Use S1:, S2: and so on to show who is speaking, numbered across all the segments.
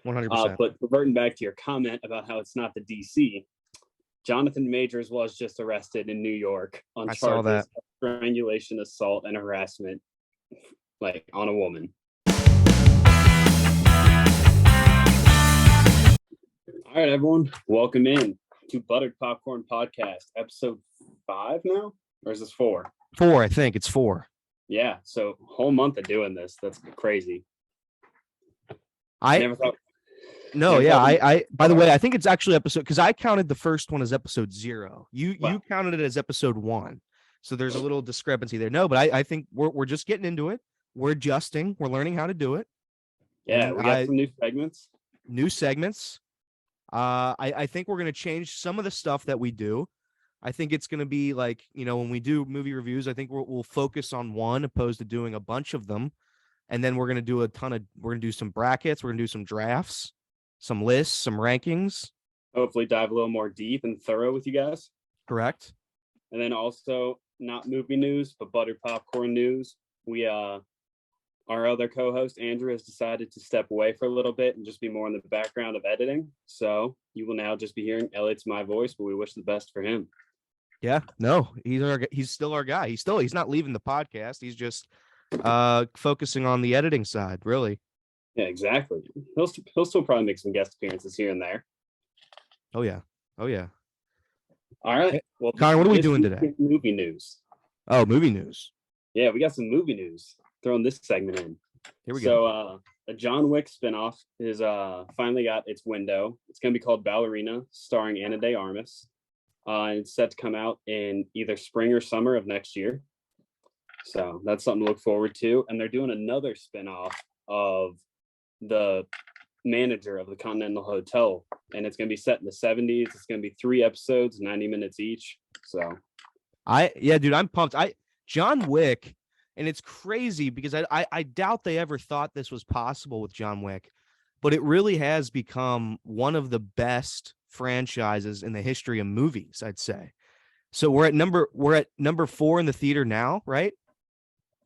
S1: 100%.
S2: But reverting back to your comment about how it's not the DC, Jonathan Majors was just arrested in New York on charges of strangulation, assault, and harassment, like on a woman. All right, everyone, welcome in to Buttered Popcorn Podcast, episode 5 now, or is this 4?
S1: 4, I think it's 4.
S2: Yeah, so whole month of doing this. That's crazy. I never thought.
S1: No, yeah. I by the way, I think it's actually episode, because I counted the first one as episode 0. You counted it as episode 1. So there's a little discrepancy there. No, but I think we're just getting into it. We're adjusting. We're learning how to do it.
S2: Yeah, we got some new segments.
S1: I think we're going to change some of the stuff that we do. I think it's going to be like, when we do movie reviews, I think we'll focus on one opposed to doing a bunch of them. And then we're going to do we're going to do some brackets. We're going to do some drafts, some lists, some rankings. Hopefully dive a little more deep and thorough with you guys. Correct. And then also not movie news, but buttered popcorn news. Our other co-host, Andrew, has decided to step away for a little bit and just be more in the background of editing. So you will now just be hearing Elliot's my voice, but we wish the best for him. Yeah, no, he's still our guy. He's not leaving the podcast. He's just focusing on the editing side, really. Yeah, exactly. He'll still probably make some guest appearances here and there. Oh yeah. All right. Well, Connor, what are we doing today? Movie news. Oh, movie news. Yeah, we got some movie news. Throwing this segment in. Here we go. A John Wick spinoff is finally got its window. It's going to be called Ballerina, starring Ana de Armas. And it's set to come out in either spring or summer of next year. So that's something to look forward to. And they're doing another spinoff of the manager of the Continental Hotel. And it's going to be set in the 70s. It's going to be 3 episodes, 90 minutes each. So dude, I'm pumped. John Wick. And it's crazy because I doubt they ever thought this was possible with John Wick, but it really has become one of the best franchises in the history of movies, I'd say. So we're at number 4 in the theater now, right?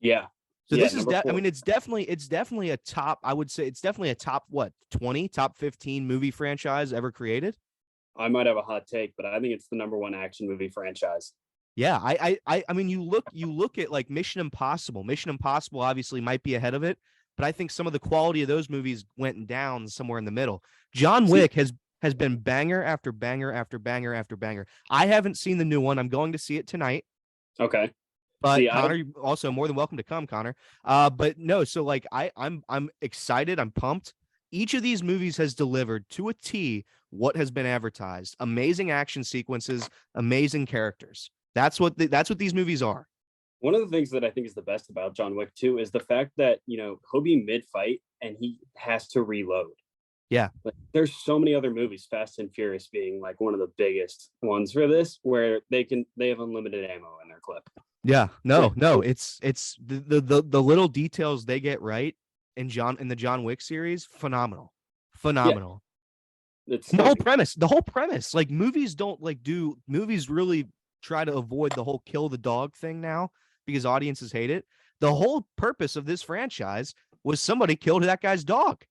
S1: Yeah. So this is it's definitely a top, I would say it's definitely a top 20, top 15 movie franchise ever created. I might have a hot take, but I think it's the number 1 action movie franchise. Yeah, I mean, you look at like Mission Impossible. Mission Impossible obviously might be ahead of it, but I think some of the quality of those movies went down somewhere in the middle. John Wick has been banger after banger after banger after banger. I haven't seen the new one. I'm going to see it tonight. Okay. But Connor, you're also more than welcome to come, Connor. But no, so like I'm excited. I'm pumped. Each of these movies has delivered to a T what has been advertised. Amazing action sequences, amazing characters. That's what these movies are. One of the things that I think is the best about John Wick 2 is the fact that, he'll be mid-fight and he has to reload. Yeah. Like, there's so many other movies, Fast and Furious being like one of the biggest ones for this, where they have unlimited ammo in their clip. Yeah. No. It's the little details they get right in the John Wick series, phenomenal. Yeah. It's the whole premise. Like movies really try to avoid the whole kill the dog thing now because audiences hate it. The whole purpose of this franchise was somebody killed that guy's dog.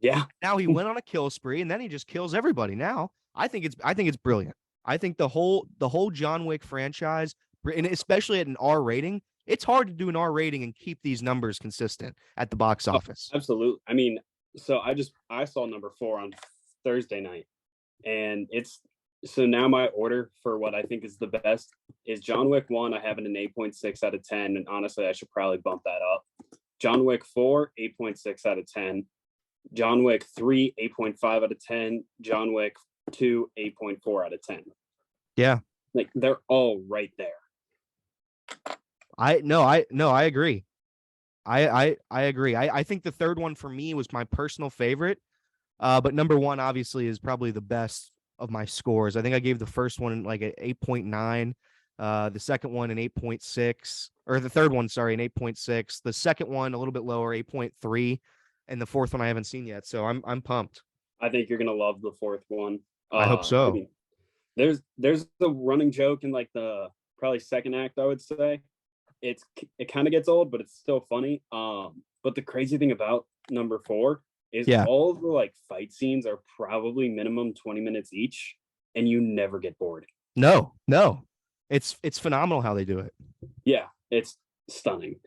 S1: Yeah. Now he went on a kill spree and then he just kills everybody. Now I think it's brilliant. I think the whole John Wick franchise, and especially at an R rating, it's hard to do an R rating and keep these numbers consistent at the box office. Oh, absolutely. I mean, so I saw number 4 on Thursday night, and so now my order for what I think is the best is John Wick 1. I have it an 8.6 out of 10. And honestly, I should probably bump that up. John Wick 4, 8.6 out of 10. John Wick 3, 8.5 out of 10. John Wick 2, 8.4 out of 10. Yeah. Like they're all right there. I agree. I agree. I think the third one for me was my personal favorite. But number 1 obviously is probably the best of my scores. I think I gave the first one like an 8.9, the second one an 8.6, or the third one, sorry, an 8.6. The second one a little bit lower, 8.3, and the fourth one I haven't seen yet. So I'm pumped. I think you're gonna love the fourth one. I hope so. I mean, there's the running joke in like the probably second act, I would say. It kind of gets old, but it's still funny. But the crazy thing about number 4
S2: is
S1: Yeah.
S2: all the like fight scenes are probably minimum 20 minutes each, and you never get bored.
S1: No. It's phenomenal how they do it.
S2: Yeah, it's stunning.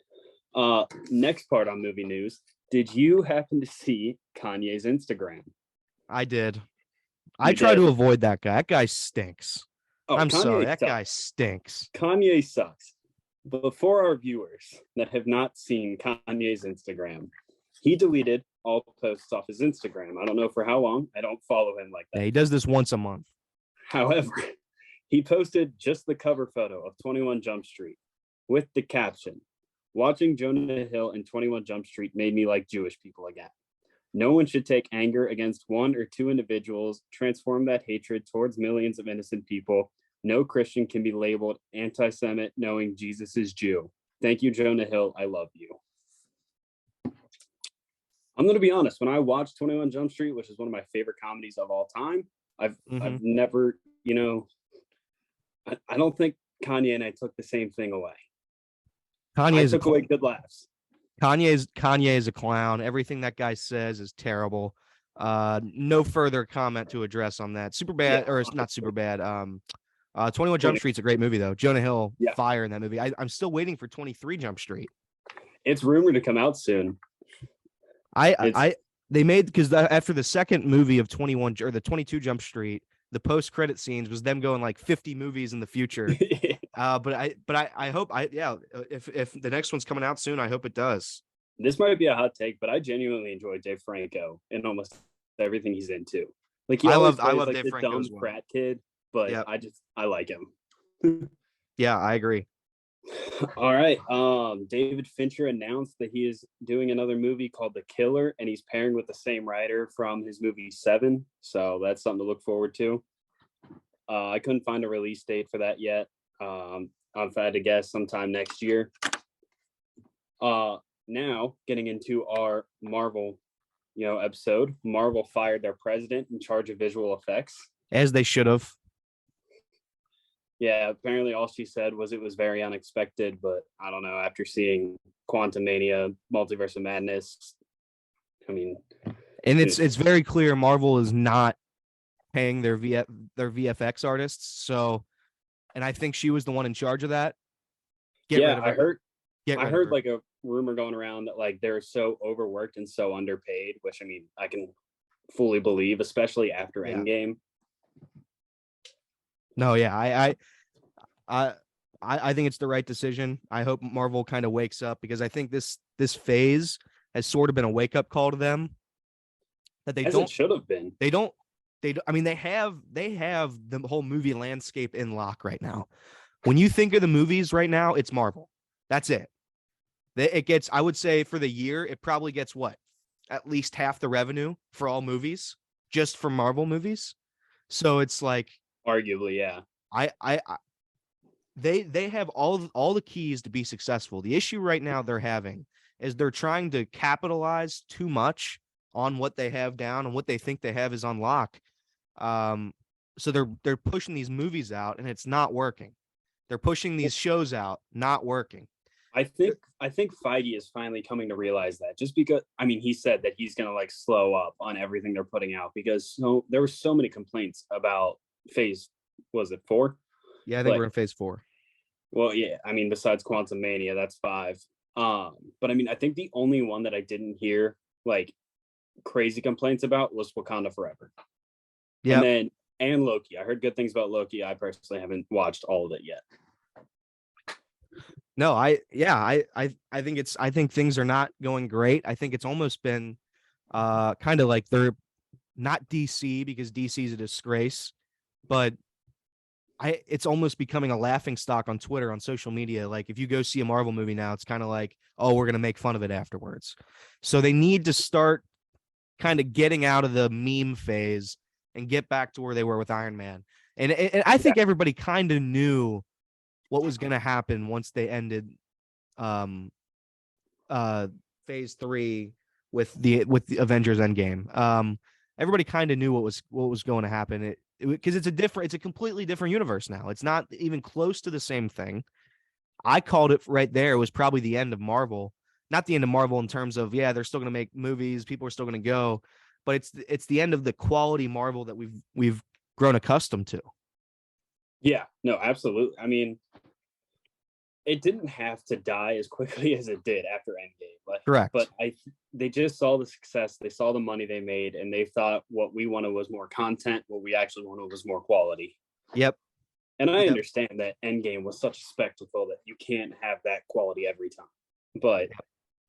S2: Next part on movie news. Did you happen to see Kanye's Instagram?
S1: I did. I try to avoid that guy. That guy stinks. I'm sorry. That guy stinks.
S2: Kanye sucks. But for our viewers that have not seen Kanye's Instagram, he deleted all posts off his Instagram. I don't know for how long. I don't follow him like that.
S1: Yeah, he does this once a month.
S2: However, he posted just the cover photo of 21 Jump Street with the caption, "Watching Jonah Hill in 21 Jump Street made me like Jewish people again. No one should take anger against one or two individuals, transform that hatred towards millions of innocent people. No Christian can be labeled anti-Semite knowing Jesus is Jew. Thank you, Jonah Hill. I love you." I'm going to be honest. When I watched 21 Jump Street, which is one of my favorite comedies of all time, I've never, I don't think Kanye and I took the same thing away. I took away good laughs.
S1: Kanye is a clown. Everything that guy says is terrible. No further comment to address on that. Super bad, or it's not super bad. 21 Jump Street's a great movie though. Jonah Hill, fire in that movie. I'm still waiting for 23 Jump Street.
S2: It's rumored to come out soon.
S1: They made, because after the second movie of 21 or the 22 Jump Street, the post-credit scenes was them going like 50 movies in the future. But I hope if the next one's coming out soon, I hope it does.
S2: This might be a hot take, but I genuinely enjoy Dave Franco in almost everything he's into. Like I love like Dave Franco, dumb well. Frat kid, but I like him.
S1: Yeah, I agree.
S2: All right. David Fincher announced that he is doing another movie called The Killer, and he's pairing with the same writer from his movie Seven. So that's something to look forward to. I couldn't find a release date for that yet. I've had to guess sometime next year. Now getting into our Marvel, episode. Marvel fired their president in charge of visual effects,
S1: as they should have.
S2: Yeah, apparently all she said was it was very unexpected, but I don't know. After seeing Quantumania, Multiverse of Madness, I mean,
S1: and it's very clear Marvel is not paying their VFX artists. So, and I think she was the one in charge of that.
S2: I heard like a rumor going around that like they're so overworked and so underpaid, which I mean I can fully believe, especially after Endgame.
S1: No, yeah, I think it's the right decision. I hope Marvel kind of wakes up, because I think this phase has sort of been a wake up call to them that it
S2: should have been.
S1: I mean, they have the whole movie landscape in lock right now. When you think of the movies right now, it's Marvel. That's it. It gets, I would say for the year, it probably gets at least half the revenue for all movies, just for Marvel movies. So it's like,
S2: arguably, yeah.
S1: They have all the keys to be successful. The issue right now they're having is they're trying to capitalize too much on what they have down, and what they think they have is on lock. So they're pushing these movies out, and it's not working. They're pushing these shows out, not working.
S2: I think Feige is finally coming to realize that, just because, I mean, he said that he's going to like slow up on everything they're putting out, because there were so many complaints about phase, was it 4?
S1: Yeah, I think we're in phase 4.
S2: Well, yeah, I mean, besides Quantumania, that's 5. But I mean, I think the only one that I didn't hear like crazy complaints about was Wakanda Forever. Yeah. And Loki. I heard good things about Loki. I personally haven't watched all of it yet.
S1: No, I think things are not going great. I think it's almost been kind of like they're not DC, because DC is a disgrace, but it's almost becoming a laughing stock on Twitter, on social media. Like if you go see a Marvel movie now, it's kind of like, oh, we're going to make fun of it afterwards. So they need to start kind of getting out of the meme phase and get back to where they were with Iron Man. And I think everybody kind of knew what was going to happen once they ended phase 3 with the Avengers Endgame. Everybody kind of knew what was going to happen. Because it's a completely different universe now. It's not even close to the same thing. I called it right there. It was probably the end of Marvel. not the end of Marvel in terms of, yeah, they're still going to make movies, people are still going to go, but it's the end of the quality Marvel that we've grown accustomed to.
S2: Yeah, no, absolutely. I mean, it didn't have to die as quickly as it did after Endgame.
S1: Correct.
S2: But they just saw the success, they saw the money they made, and they thought what we wanted was more content. What we actually wanted was more quality.
S1: Yep.
S2: And I understand that Endgame was such a spectacle that you can't have that quality every time. But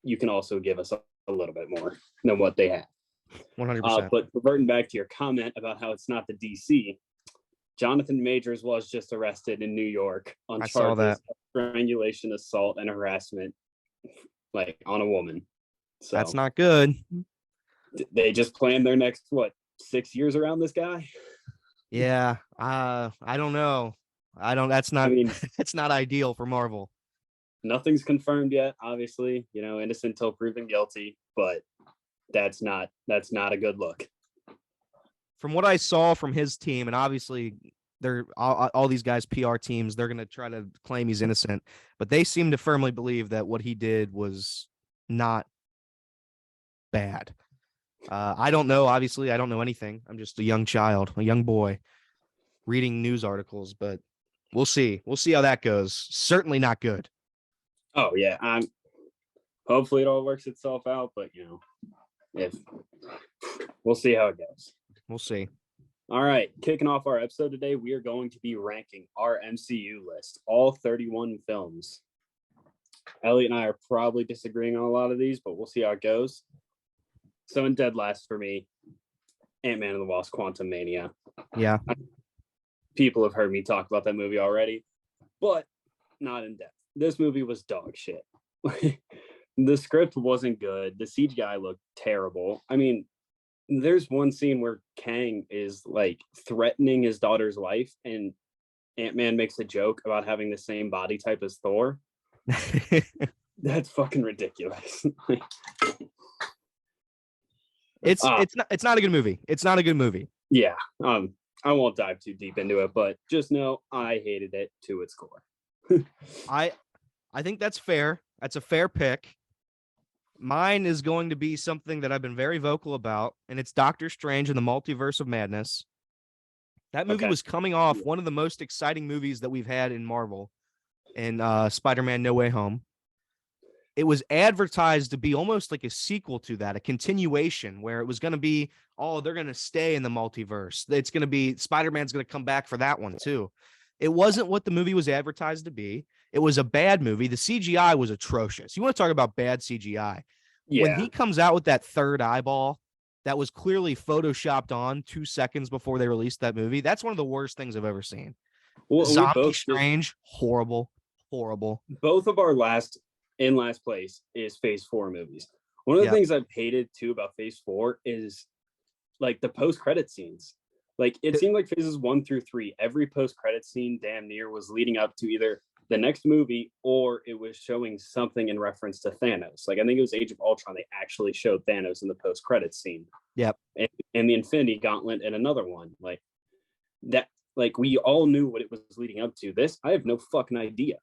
S2: you can also give us a little bit more than what they had.
S1: 100%.
S2: But reverting back to your comment about how it's not the DC, Jonathan Majors was just arrested in New York on charges of strangulation, assault, and harassment, like on a woman. So
S1: that's not good.
S2: They just planned their next 6 years around this guy.
S1: Yeah, I don't know. That's not. I mean, it's not ideal for Marvel.
S2: Nothing's confirmed yet. Obviously, innocent until proven guilty, but that's not a good look.
S1: From what I saw from his team, and obviously they're all these guys' PR teams, they're going to try to claim he's innocent, but they seem to firmly believe that what he did was not bad. I don't know. Obviously, I don't know anything. I'm just a young child, a young boy reading news articles, but we'll see. We'll see how that goes. Certainly not good.
S2: Oh, yeah. Hopefully it all works itself out, but, if we'll see how it goes.
S1: We'll see.
S2: All right. Kicking off our episode today, we are going to be ranking our MCU list, all 31 films. Elliot and I are probably disagreeing on a lot of these, but we'll see how it goes. So in dead last for me, Ant-Man and the Wasp: Quantumania.
S1: Yeah.
S2: People have heard me talk about that movie already, but not in depth. This movie was dog shit. The script wasn't good. The CGI looked terrible. I mean, there's one scene where Kang is like threatening his daughter's life, and Ant-Man makes a joke about having the same body type as Thor. That's fucking ridiculous.
S1: It's not a good movie. It's not a good movie.
S2: Yeah. I won't dive too deep into it, but just know I hated it to its core.
S1: I think that's fair. That's a fair pick. Mine is going to be something that I've been very vocal about, and it's Doctor Strange and the Multiverse of Madness. That movie was coming off one of the most exciting movies that we've had in Marvel, in Spider-Man No Way Home. It was advertised to be almost like a sequel to that, a continuation where it was going to be, they're going to stay in the multiverse. It's going to be Spider-Man's going to come back for that one too. It wasn't what the movie was advertised to be. It was a bad movie. The CGI was atrocious. You want to talk about bad CGI? Yeah. When he comes out with that third eyeball that was clearly photoshopped on 2 seconds before they released that movie, that's one of the worst things I've ever seen. Well, Zombie Strange, horrible.
S2: Both of our last place is Phase 4 movies. One of the things I've hated too about Phase 4 is like the post-credit scenes. Like it seemed like phases 1 through 3, every post-credit scene damn near was leading up to either the next movie or it was showing something in reference to Thanos. Like I think it was Age of Ultron, they actually showed Thanos in the post-credit scene.
S1: Yep.
S2: And the Infinity Gauntlet and another one. Like that, like we all knew what it was leading up to. This, I have no fucking idea.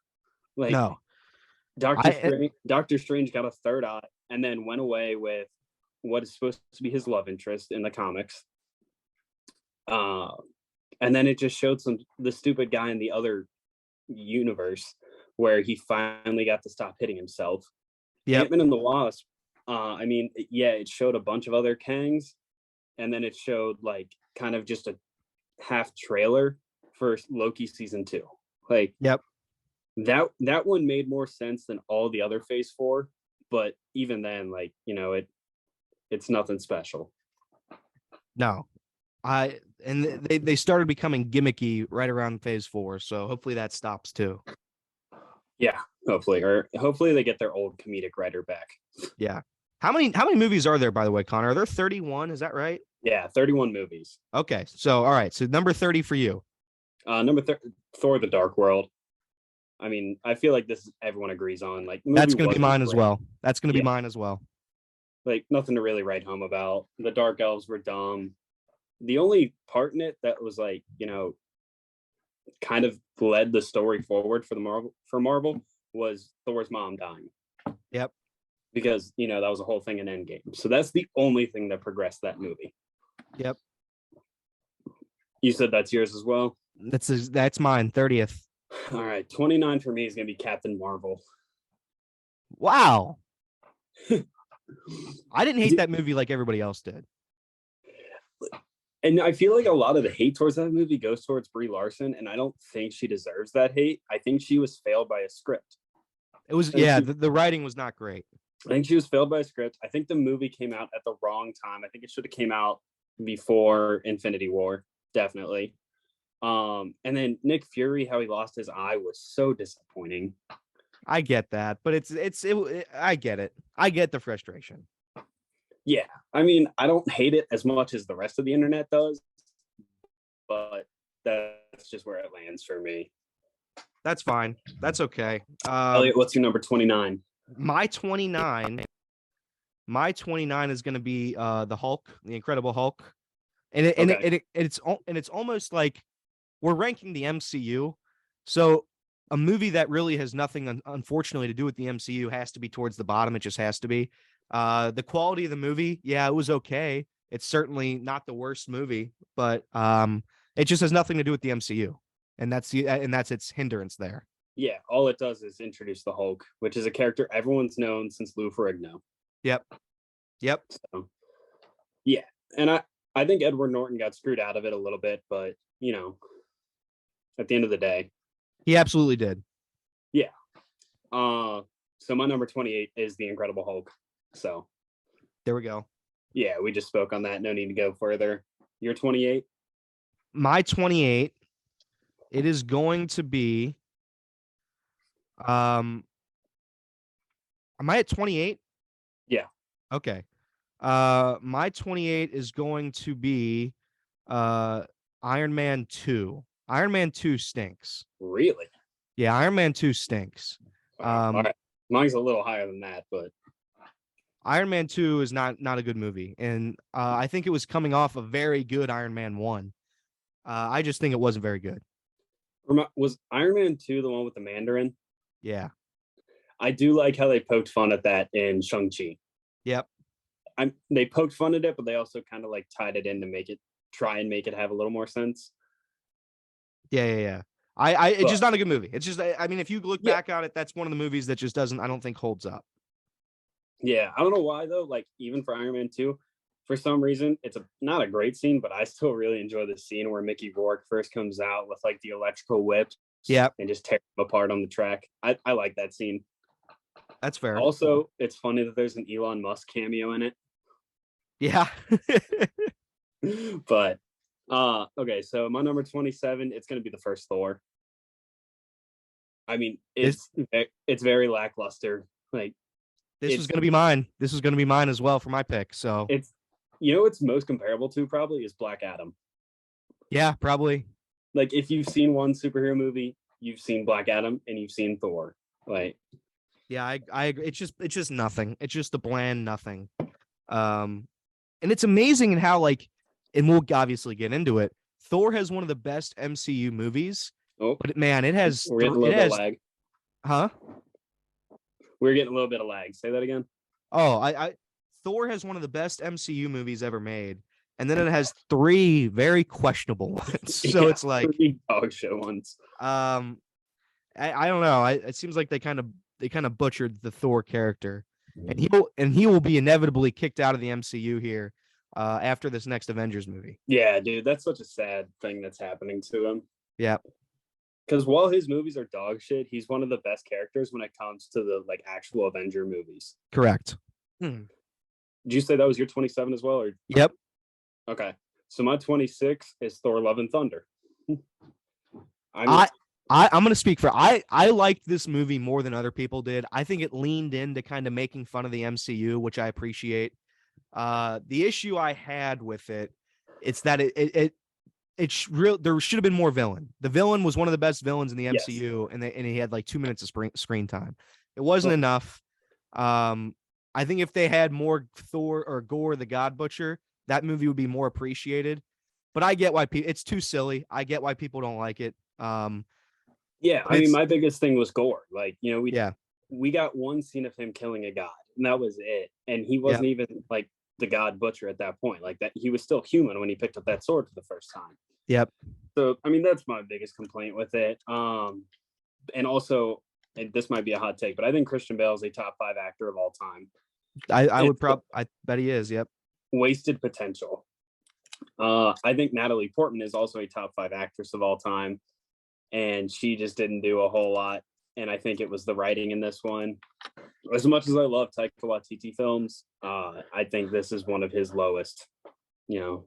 S2: Like
S1: no.
S2: Doctor Strange got a third eye and then went away with what is supposed to be his love interest in the comics. And then it just showed the stupid guy in the other universe where he finally got to stop hitting himself. Ant-Man and the Wasp, it showed a bunch of other Kangs, and then it showed like kind of just a half trailer for Loki season 2. Like, that one made more sense than all the other Phase 4, but even then, like, it's nothing special.
S1: No. They started becoming gimmicky right around Phase 4, so hopefully that stops too.
S2: Yeah, hopefully they get their old comedic writer back.
S1: Yeah. How many movies are there, by the way, Connor? Are there 31? Is that right?
S2: Yeah, 31 movies.
S1: Okay, so all right, so number 30 for you.
S2: Number Thor: The Dark World. I mean, I feel like this everyone agrees on. Like
S1: that's going to be mine as well. That's going to be mine as well.
S2: Like nothing to really write home about. The Dark Elves were dumb. The only part in it that was like, kind of led the story forward for Marvel was Thor's mom dying.
S1: Yep.
S2: because that was a whole thing in Endgame. So that's the only thing that progressed that movie.
S1: Yep.
S2: You said that's yours as well?
S1: That's mine, 30th.
S2: All right, 29 for me is going to be Captain Marvel.
S1: Wow. I didn't hate that movie like everybody else did.
S2: And I feel like a lot of the hate towards that movie goes towards Brie Larson, and I don't think she deserves that hate. I think she was failed by a script.
S1: It was, the writing was not great.
S2: I think she was failed by a script. I think the movie came out at the wrong time. I think it should have came out before Infinity War, definitely. And then Nick Fury, how he lost his eye was so disappointing.
S1: I get that, but I get it. I get the frustration.
S2: Yeah, I mean, I don't hate it as much as the rest of the internet does, but that's just where it lands for me.
S1: That's fine. That's okay.
S2: Elliot, what's your number 29?
S1: My 29 is going to be the Hulk, the Incredible Hulk, and it's almost like we're ranking the MCU, so a movie that really has nothing, unfortunately, to do with the MCU has to be towards the bottom. It just has to be. The quality of the movie, yeah, it was okay. It's certainly not the worst movie, but it just has nothing to do with the MCU, and that's its hindrance there.
S2: Yeah, all it does is introduce the Hulk, which is a character everyone's known since Lou Ferrigno.
S1: Yep.
S2: So, yeah, and I think Edward Norton got screwed out of it a little bit, but at the end of the day,
S1: he absolutely did.
S2: Yeah. So my number 28 is the Incredible Hulk. So
S1: there we go.
S2: Yeah, we just spoke on that. No need to go further. Your 28?
S1: My 28, it is going to be am I at 28?
S2: Yeah.
S1: Okay. My 28 is going to be Iron Man 2. Iron Man 2 stinks.
S2: Really?
S1: Yeah, Iron Man 2 stinks.
S2: All right. Mine's a little higher than that, but
S1: Iron Man 2 is not a good movie. And I think it was coming off a very good Iron Man 1. I just think it wasn't very good.
S2: Was Iron Man 2 the one with the Mandarin?
S1: Yeah.
S2: I do like how they poked fun at that in Shang-Chi.
S1: Yep.
S2: They poked fun at it, but they also kind of like tied it in to try and make it have a little more sense.
S1: Yeah. It's just not a good movie. It's just, I mean, if you look back on it, that's one of the movies that just I don't think holds up.
S2: Yeah, I don't know why though. Like even for Iron Man 2, for some reason, it's not a great scene, but I still really enjoy the scene where Mickey Rourke first comes out with like the electrical whip, and just tear them apart on the track. I like that scene.
S1: That's fair.
S2: Also, it's funny that there's an Elon Musk cameo in it.
S1: Yeah.
S2: But okay, so my number 27, it's going to be the first Thor. I mean, it's very lackluster. Like
S1: this was going to be mine. This was going to be mine as well for my pick. So
S2: it's it's most comparable to probably is Black Adam.
S1: Yeah, probably.
S2: Like if you've seen one superhero movie, you've seen Black Adam and you've seen Thor. Like
S1: yeah, I agree. It's just nothing. It's just a bland nothing. And it's amazing in how and we'll obviously get into it. Thor has one of the best MCU movies.
S2: Oh,
S1: but man, it has.
S2: We're getting a little bit of lag.
S1: Huh?
S2: We're getting a little bit of lag. Say that again.
S1: Oh, Thor has one of the best MCU movies ever made, and then it has 3 very questionable ones. So it's like
S2: 3 dog show ones.
S1: I don't know. It seems like they kind of butchered the Thor character, and he will be inevitably kicked out of the MCU here after this next Avengers movie.
S2: Yeah, dude, that's such a sad thing that's happening to him.
S1: Yeah.
S2: Because while his movies are dog shit, he's one of the best characters when it comes to the actual Avenger movies.
S1: Correct.
S2: Did you say that was your 27 as well? Or
S1: Yep.
S2: Okay. So my 26 is Thor: Love and Thunder.
S1: I'm going to speak for I liked this movie more than other people did. I think it leaned into kind of making fun of the MCU, which I appreciate. The issue I had with it's that there should have been more villain. The villain was one of the best villains in the MCU, and he had 2 minutes of screen time. It wasn't enough. I think if they had more Thor or Gore the God Butcher, that movie would be more appreciated. But I get why it's too silly. I get why people don't like it.
S2: Yeah, I mean, my biggest thing was Gore. We got one scene of him killing a god, and that was it. And he
S1: Yep.
S2: wasn't even like the God Butcher at that point. Like that, he was still human when he picked up that sword for the first time.
S1: Yep.
S2: So I mean, that's my biggest complaint with it. And also, and this might be a hot take, but I think Christian Bale is a top 5 actor of all time.
S1: I bet he is. Yep.
S2: Wasted potential. I think Natalie Portman is also a top 5 actress of all time, and she just didn't do a whole lot. And I think it was the writing in this one. As much as I love Taika Waititi films, I think this is one of his lowest. You know,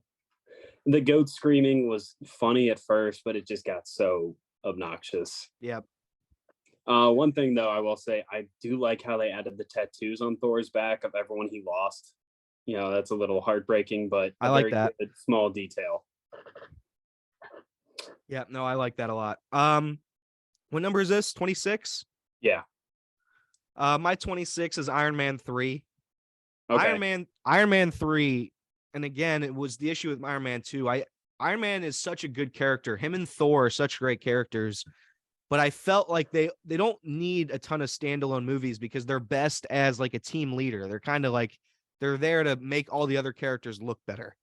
S2: the goat screaming was funny at first, but it just got so obnoxious.
S1: Yep.
S2: One thing though, I will say, I do like how they added the tattoos on Thor's back of everyone he lost. You know, that's a little heartbreaking, but
S1: I like that
S2: small detail.
S1: Yeah, no, I like that a lot. What number is this? 26?
S2: Yeah.
S1: My 26 is Iron Man 3.
S2: Okay.
S1: Iron Man 3, and again, it was the issue with Iron Man 2. Iron Man is such a good character. Him and Thor are such great characters, but I felt like they don't need a ton of standalone movies because they're best as like a team leader. They're kind of like they're there to make all the other characters look better.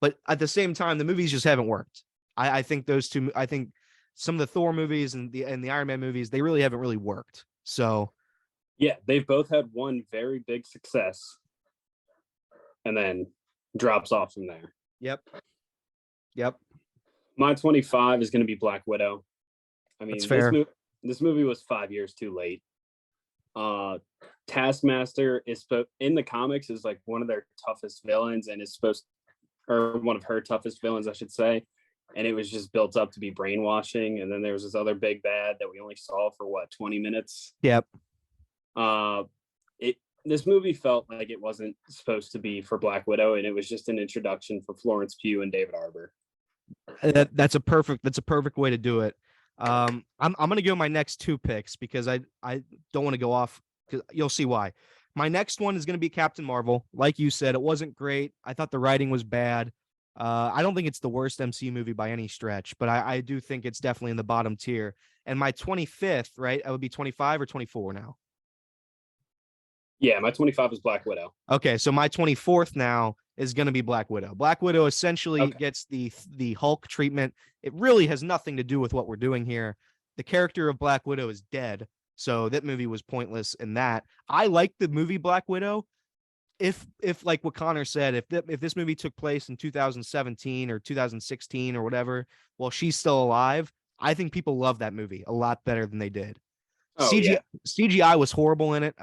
S1: But at the same time, the movies just haven't worked. I think those two, I think some of the Thor movies and the Iron Man movies, they really haven't really worked. So
S2: yeah, they've both had one very big success and then drops off from there.
S1: Yep.
S2: My 25 is going to be Black Widow. I mean,
S1: that's fair.
S2: This movie was 5 years too late. Taskmaster is in the comics is like one of their toughest villains, and is or one of her toughest villains, I should say. And it was just built up to be brainwashing. And then there was this other big bad that we only saw for 20 minutes.
S1: Yep.
S2: This movie felt like it wasn't supposed to be for Black Widow, and it was just an introduction for Florence Pugh and David Harbour.
S1: That's a perfect way to do it. I'm gonna go my next 2 picks because I don't want to go off, because you'll see why. My next one is gonna be Captain Marvel. Like you said, it wasn't great. I thought the writing was bad. I don't think it's the worst MCU movie by any stretch, but I do think it's definitely in the bottom tier. And my 25th, right? I would be 25 or 24 now.
S2: Yeah, my 25 is Black Widow.
S1: Okay, so my 24th now is going to be Black Widow. Black Widow essentially gets the Hulk treatment. It really has nothing to do with what we're doing here. The character of Black Widow is dead, so that movie was pointless in that. I like the movie Black Widow. If like what Connor said, if this movie took place in 2017 or 2016 or whatever, while she's still alive, I think people love that movie a lot better than they did. CGI was horrible in it.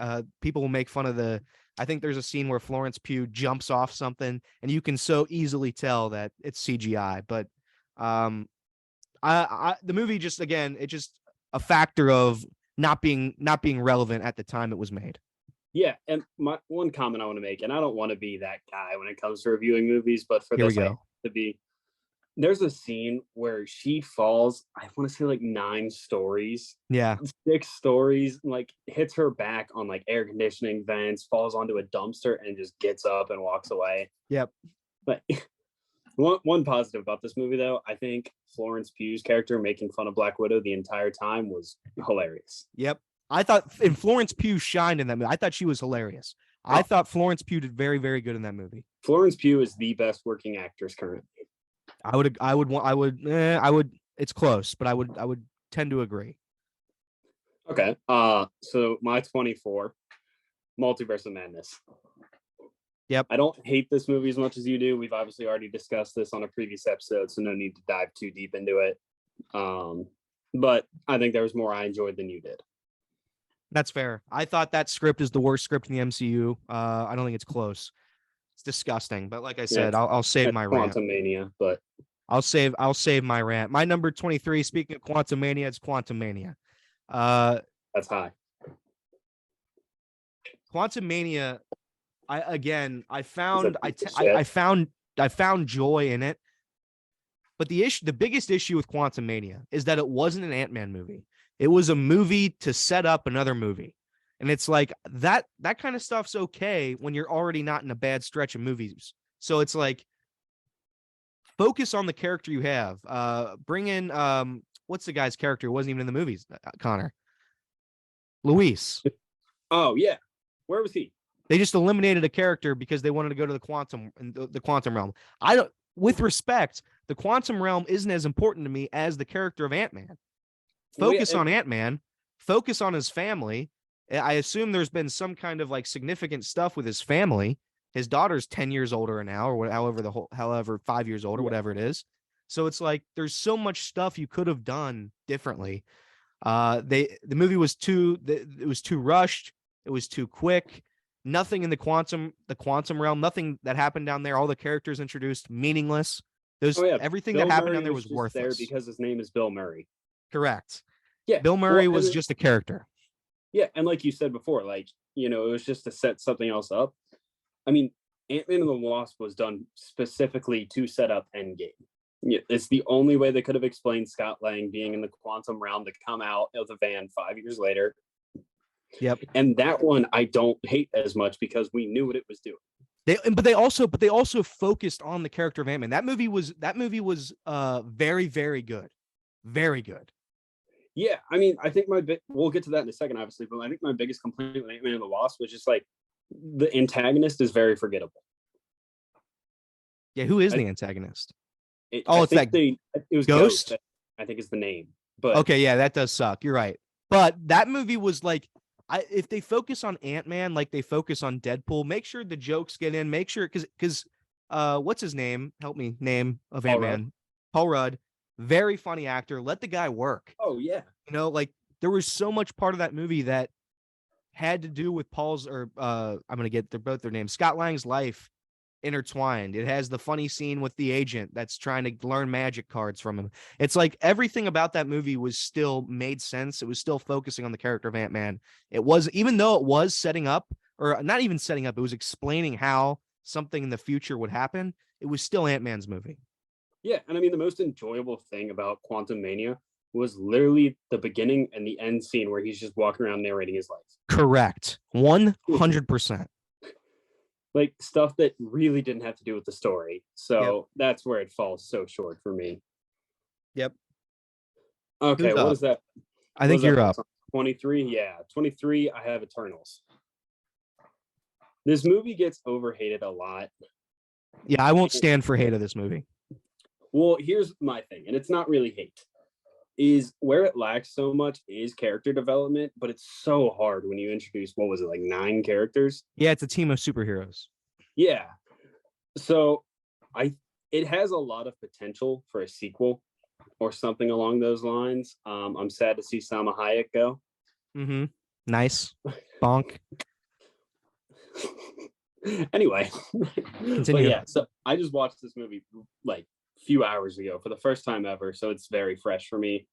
S1: People will make fun of I think there's a scene where Florence Pugh jumps off something, and you can so easily tell that it's CGI. But the movie just, again, it's just a factor of not being relevant at the time it was made.
S2: Yeah, and my one comment I want to make, and I don't want to be that guy when it comes to reviewing movies, but for this, I have to be. There's a scene where she falls, I want to say like 9 stories.
S1: Yeah.
S2: 6 stories, like hits her back on like air conditioning vents, falls onto a dumpster, and just gets up and walks away.
S1: Yep.
S2: But one positive about this movie, though, I think Florence Pugh's character making fun of Black Widow the entire time was hilarious.
S1: Yep. I thought Florence Pugh shined in that movie. I thought she was hilarious. I thought Florence Pugh did very, very good in that movie.
S2: Florence Pugh is the best working actress currently.
S1: It's close, but I would tend to agree.
S2: Okay. So my 24, Multiverse of Madness.
S1: Yep.
S2: I don't hate this movie as much as you do. We've obviously already discussed this on a previous episode, so no need to dive too deep into it. But I think there was more I enjoyed than you did.
S1: That's fair. I thought that script is the worst script in the MCU. I don't think it's close. It's disgusting. But like I said, I'll save my rant.
S2: Quantumania, but
S1: I'll save my rant. My number 23, speaking of Quantumania, it's Quantumania.
S2: That's high.
S1: Quantumania, I found joy in it. But the biggest issue with Quantumania is that it wasn't an Ant-Man movie. It was a movie to set up another movie. And it's like that kind of stuff's okay when you're already not in a bad stretch of movies. So it's like, focus on the character you have. Bring in what's the guy's character who wasn't even in the movies, Connor? Luis.
S2: Oh yeah. Where was he?
S1: They just eliminated a character because they wanted to go to the quantum realm. I don't, with respect, the quantum realm isn't as important to me as the character of Ant-Man. Focus on Ant-Man, focus on his family. I assume there's been some kind of like significant stuff with his family. His daughter's 10 years older now, or however 5 years older, whatever it is. So it's like there's so much stuff you could have done differently. The movie was too rushed. It was too quick. Nothing in the quantum realm, nothing that happened down there. All the characters introduced meaningless. Everything
S2: Bill
S1: that happened
S2: Murray
S1: down there was worthless.
S2: There because his name is Bill Murray.
S1: Correct.
S2: Yeah,
S1: Bill Murray was just a character.
S2: Yeah, and like you said before, like, it was just to set something else up. I mean, Ant-Man and the Wasp was done specifically to set up Endgame. It's the only way they could have explained Scott Lang being in the quantum realm to come out of the van 5 years later.
S1: Yep.
S2: And that one I don't hate as much because we knew what it was doing.
S1: But they also focused on the character of Ant-Man. That movie was very, very good. Very good.
S2: Yeah, I mean, I think we'll get to that in a second, obviously, but I think my biggest complaint with Ant-Man and the Wasp was just like the antagonist is very forgettable.
S1: Yeah, who is the antagonist?
S2: It was Ghost. I think is the name. But
S1: okay, yeah, that does suck. You're right. But that movie was like, if they focus on Ant-Man like they focus on Deadpool, make sure the jokes get in. Make sure because what's his name? Help me. Name of Ant-Man. Paul Rudd. Very funny actor. Let the guy work.
S2: Oh yeah.
S1: Like there was so much part of that movie that had to do with Paul's I'm gonna get both their names. Scott Lang's life intertwined. It has the funny scene with the agent that's trying to learn magic cards from him. It's like everything about that movie was still made sense. It was still focusing on the character of Ant-Man. It was, even though it was setting up, or not even setting up, it was explaining how something in the future would happen. It was still Ant-Man's movie.
S2: Yeah, and I mean the most enjoyable thing about Quantum Mania was literally the beginning and the end scene where he's just walking around narrating his life.
S1: Correct. 100%.
S2: Like stuff that really didn't have to do with the story. So that's where it falls so short for me.
S1: Yep.
S2: Okay, what is that?
S1: I think you're up.
S2: 23? Yeah, 23, I have Eternals. This movie gets overhated a lot.
S1: Yeah, I won't stand for hate of this movie.
S2: Well, here's my thing, and it's not really hate. Is where it lacks so much is character development, but it's so hard when you introduce, what was it, like 9 characters?
S1: Yeah, it's a team of superheroes.
S2: Yeah. So it has a lot of potential for a sequel or something along those lines. I'm sad to see Salma Hayek go.
S1: Mm-hmm. Nice. Bonk.
S2: Anyway.
S1: Continue.
S2: But yeah, so I just watched this movie like few hours ago for the first time ever, so it's very fresh for me.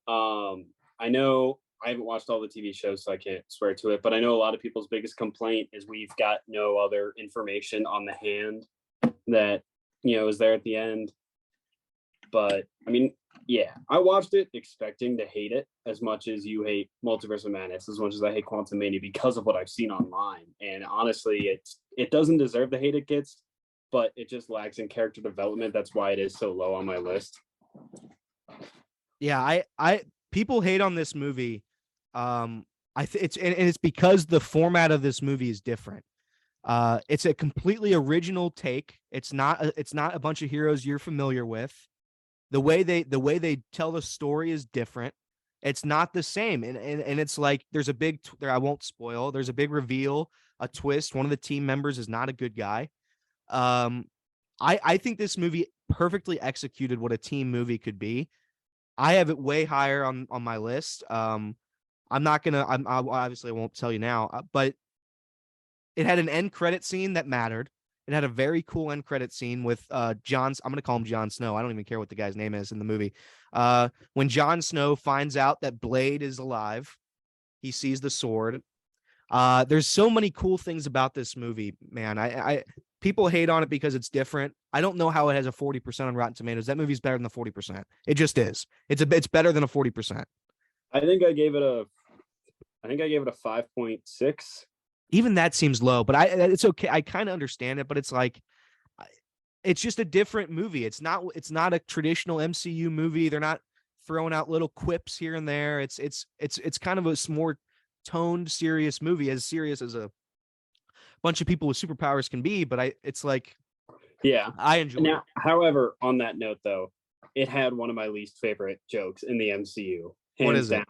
S2: I know I haven't watched all the TV shows, so I can't swear to it, but I know a lot of people's biggest complaint is we've got no other information on the hand that is there at the end. But I mean, yeah, I watched it expecting to hate it as much as you hate Multiverse of Madness, as much as I hate Quantum Mania, because of what I've seen online. And honestly, it doesn't deserve the hate it gets, but it just lacks in character development. That's why it is so low on my list.
S1: Yeah, I people hate on this movie. It's because the format of this movie is different. It's a completely original take. It's not a bunch of heroes you're familiar with. The way they tell the story is different. It's not the same, and it's like there's a big. I won't spoil. There's a big reveal, a twist. One of the team members is not a good guy. I think this movie perfectly executed what a team movie could be. I have it way higher on my list. I'm obviously I won't tell you now, but it had an end credit scene that mattered. It had a very cool end credit scene with I'm going to call him Jon Snow. I don't even care what the guy's name is in the movie. When Jon Snow finds out that Blade is alive, he sees the sword. There's so many cool things about this movie, man. People hate on it because it's different. I don't know how it has a 40% on Rotten Tomatoes. That movie's better than the 40%. It just is. It's better than a 40%.
S2: I think I gave it a 5.6.
S1: Even that seems low, but it's okay. I kind of understand it, but it's like, it's just a different movie. It's not a traditional MCU movie. They're not throwing out little quips here and there. It's kind of a more toned, serious movie, as serious as a bunch of people with superpowers can be, but it's like,
S2: yeah,
S1: I enjoy it.
S2: Now, however, on that note, though, it had one of my least favorite jokes in the MCU.
S1: What is it?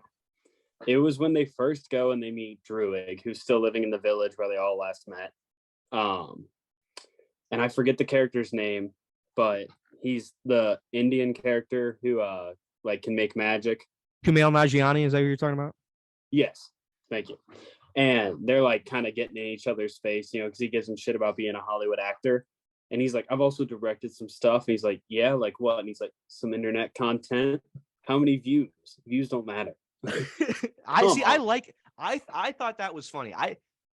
S2: It was when they first go and they meet Druig, who's still living in the village where they all last met. And I forget the character's name, but he's the Indian character who like can make magic.
S1: Kumail Nanjiani, is that what you're talking about?
S2: Yes, thank you. And they're like kind of getting in each other's face, you know, because he gives him shit about being a Hollywood actor. And he's like, I've also directed some stuff. And he's like, yeah, like what? And he's like, some internet content. How many views? Views don't matter.
S1: I thought that was funny.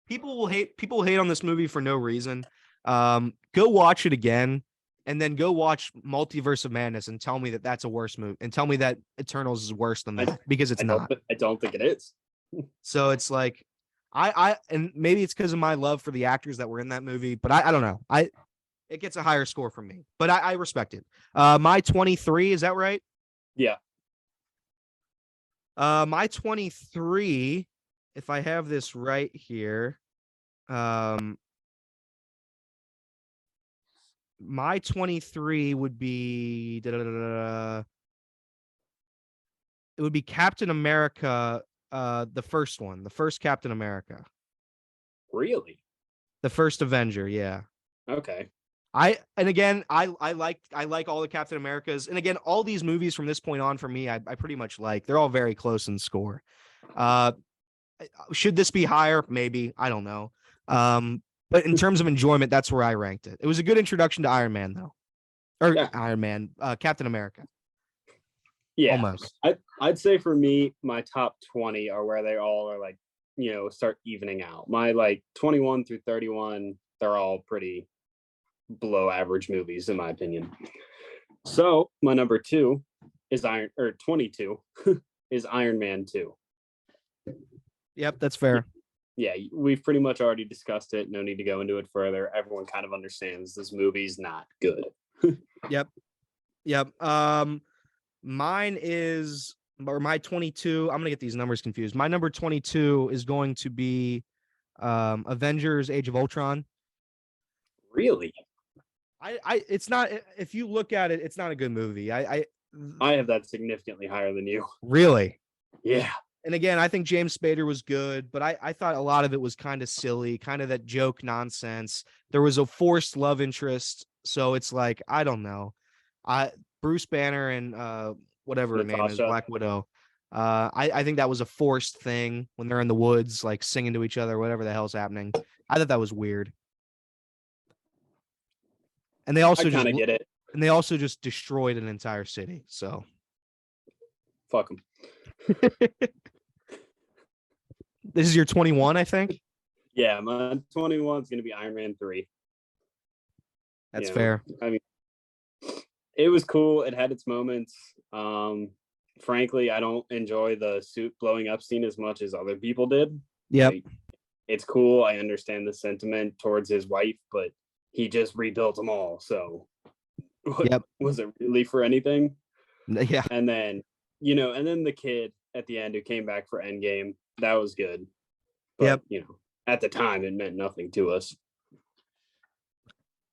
S1: People hate on this movie for no reason. Go watch it again, and then go watch Multiverse of Madness and tell me that that's a worse movie, and tell me that Eternals is worse than that, because it's not.
S2: I don't think it is.
S1: So it's like, and maybe it's because of my love for the actors that were in that movie, but I don't know. It gets a higher score from me, but I respect it. My 23, is that right?
S2: Yeah.
S1: My 23, if I have this right here, my 23 would be it would be Captain America, the first one, the first Captain America.
S2: Really?
S1: The first Avenger, yeah.
S2: Okay.
S1: I like all the Captain Americas, and again, all these movies from this point on for me, I pretty much like. They're all very close in score. Should this be higher? Maybe, I don't know. But in terms of enjoyment, that's where I ranked it. It was a good introduction to Iron Man, though, or yeah. Iron Man, Captain America.
S2: Yeah,
S1: almost.
S2: I'd say for me, my top 20 are where they all are like, you know, start evening out. My like 21 through 31, they're all pretty below average movies in my opinion. So my number 2 is 22 is Iron Man 2.
S1: Yep, that's fair.
S2: Yeah, we've pretty much already discussed it. No need to go into it further. Everyone kind of understands this movie's not good.
S1: Yep. Mine is, or my 22, I'm gonna get these numbers confused. My number 22 is going to be Avengers Age of Ultron.
S2: Really?
S1: It's not, if you look at it, it's not a good movie. I
S2: have that significantly higher than you.
S1: Really?
S2: Yeah.
S1: And again, I think James Spader was good, but I thought a lot of it was kind of silly, kind of that joke nonsense. There was a forced love interest, so it's like, I don't know. Bruce Banner and whatever her name is, Black Widow. I think that was a forced thing when they're in the woods, like singing to each other, whatever the hell's happening. I thought that was weird. And they also
S2: kind of get it.
S1: And they also just destroyed an entire city. So
S2: fuck them.
S1: This is your 21, I think.
S2: Yeah, my 21 is going to be Iron Man 3.
S1: That's fair.
S2: I mean, it was cool. It had its moments. Frankly, I don't enjoy the suit blowing up scene as much as other people did.
S1: Yep.
S2: Like, it's cool. I understand the sentiment towards his wife, but he just rebuilt them all. So
S1: yep.
S2: Was it really for anything?
S1: Yeah.
S2: And then, you know, and then the kid at the end who came back for Endgame, that was good. But,
S1: yep.
S2: You know, at the time, it meant nothing to us.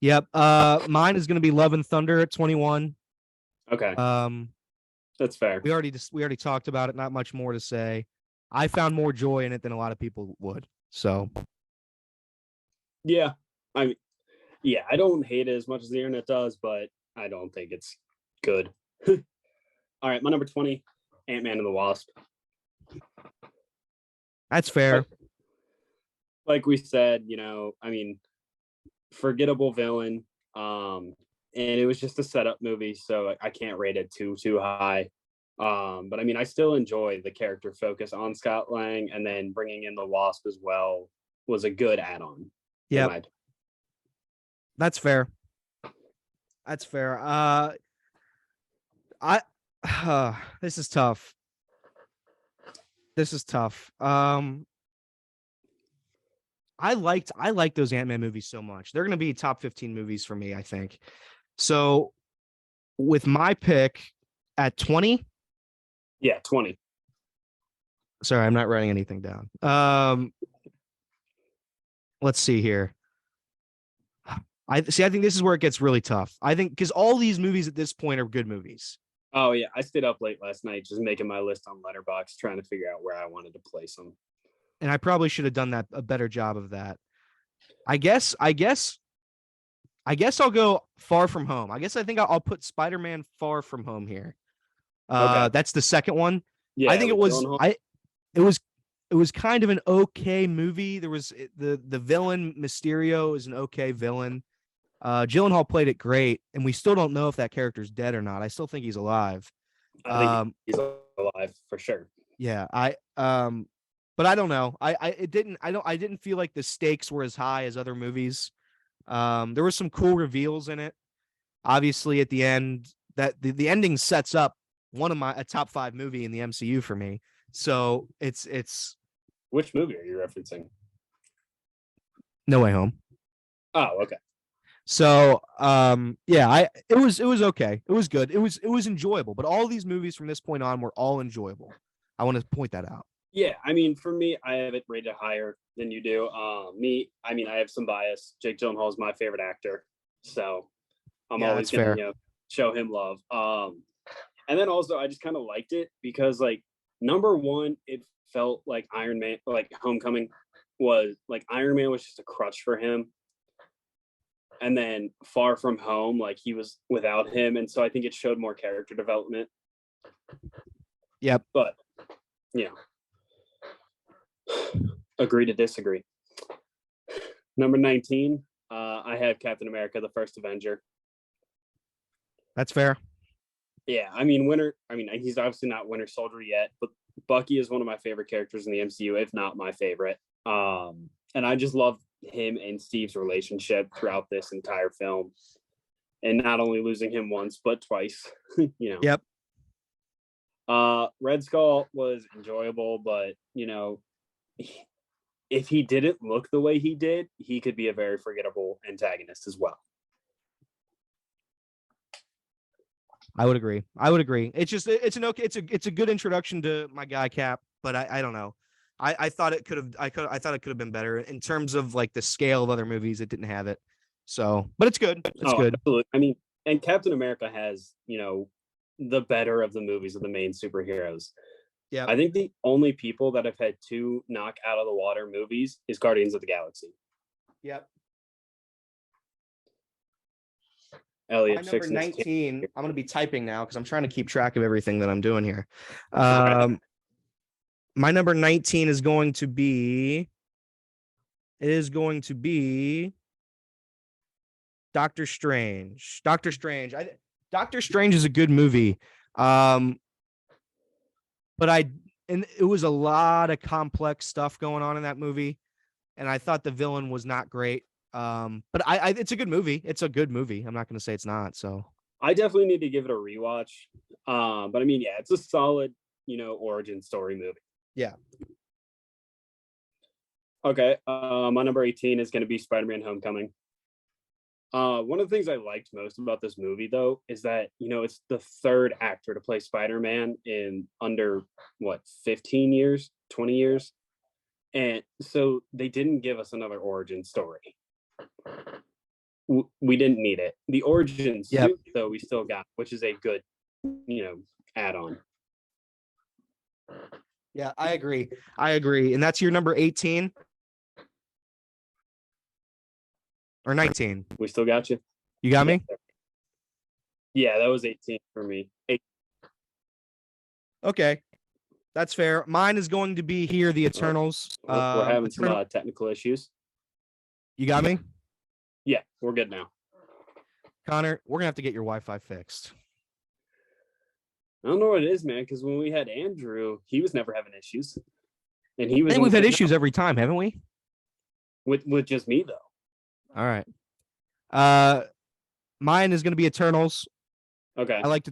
S1: Yep. Mine is going to be Love and Thunder at 21.
S2: Okay. That's fair.
S1: We already talked about it. Not much more to say. I found more joy in it than a lot of people would. So.
S2: Yeah. I don't hate it as much as the internet does, but I don't think it's good. All right. My number 20, Ant-Man and the Wasp.
S1: That's fair.
S2: Like we said, you know, I mean, forgettable villain. And it was just a setup movie, so I can't rate it too high. But I mean, I still enjoy the character focus on Scott Lang, and then bringing in the Wasp as well was a good add-on.
S1: Yeah, that's fair. That's fair. This is tough. I like those Ant-Man movies so much. They're going to be top 15 movies for me, I think. So with my pick at 20.
S2: Yeah, 20.
S1: Sorry, I'm not writing anything down. Let's see here. I think this is where it gets really tough. I think because all these movies at this point are good movies.
S2: Oh yeah, I stayed up late last night just making my list on Letterboxd, trying to figure out where I wanted to place them.
S1: And I probably should have done a better job of that. I guess I'll go Far From Home. I think I'll put Spider-Man Far From Home here.
S2: Okay.
S1: That's the second one.
S2: Yeah,
S1: I think it was kind of an okay movie. There was the villain Mysterio is an okay villain. Gyllenhaal played it great, and we still don't know if that character's dead or not. I still think he's alive.
S2: I think he's alive for sure.
S1: Yeah, but I don't know. I didn't feel like the stakes were as high as other movies. There were some cool reveals in it. Obviously, at the end, that the ending sets up one of a top 5 movie in the MCU for me. So it's
S2: Which movie are you referencing?
S1: No Way Home.
S2: Oh, okay.
S1: So yeah, it was okay. It was good. It was enjoyable. But all these movies from this point on were all enjoyable. I want to point that out.
S2: Yeah, I mean, for me, I have it rated higher than you do. I have some bias. Jake Gyllenhaal is my favorite actor, so I'm always gonna show him love. And then also I just kind of liked it because like number one, it felt like Iron Man, like Homecoming was like Iron Man was just a crutch for him. And then Far From Home, like he was without him, and so I think it showed more character development.
S1: Yep.
S2: But yeah. Agree to disagree. Number 19, I have Captain America, the First Avenger.
S1: That's fair.
S2: Yeah, he's obviously not Winter Soldier yet, but Bucky is one of my favorite characters in the MCU, if not my favorite. And I just love him and Steve's relationship throughout this entire film. And not only losing him once, but twice,
S1: Yep.
S2: Red Skull was enjoyable, but, if he didn't look the way he did, he could be a very forgettable antagonist as well.
S1: I would agree. It's a good introduction to my guy Cap, but I don't know. I thought it could have been better in terms of like the scale of other movies. It didn't have it. So, but it's good. It's good.
S2: Absolutely. I mean, and Captain America has, the better of the movies of the main superheroes. Yeah. I think the only people that have had 2 knock out of the water movies is Guardians of the Galaxy.
S1: Yep.
S2: Elliot,
S1: my number 19. I'm going to be typing now because I'm trying to keep track of everything that I'm doing here. My number 19 is going to be. It is going to be Doctor Strange. Doctor Strange is a good movie. But it was a lot of complex stuff going on in that movie, and I thought the villain was not great. But it's a good movie. It's a good movie. I'm not going to say it's not. So
S2: I definitely need to give it a rewatch. But I mean, yeah, it's a solid, origin story movie.
S1: Yeah.
S2: Okay. My number 18 is going to be Spider-Man: Homecoming. One of the things I liked most about this movie, though, is that, it's the third actor to play Spider-Man in under, 15 years, 20 years. And so they didn't give us another origin story. We didn't need it. The origin suit, though, we still got, which is a good, add-on.
S1: Yeah, I agree. And that's your number 18? Or 19?
S2: We still got you.
S1: You got me?
S2: Yeah, that was 18 for me. 18.
S1: Okay. That's fair. Mine is going to be here, The Eternals.
S2: We're having some technical issues.
S1: You got me?
S2: Yeah, we're good now.
S1: Connor, we're going to have to get your Wi-Fi fixed.
S2: I don't know what it is, man, because when we had Andrew, he was never having issues. And
S1: we've had issues every time, haven't we?
S2: With just me, though.
S1: All right. Mine is going to be Eternals.
S2: Okay.
S1: I like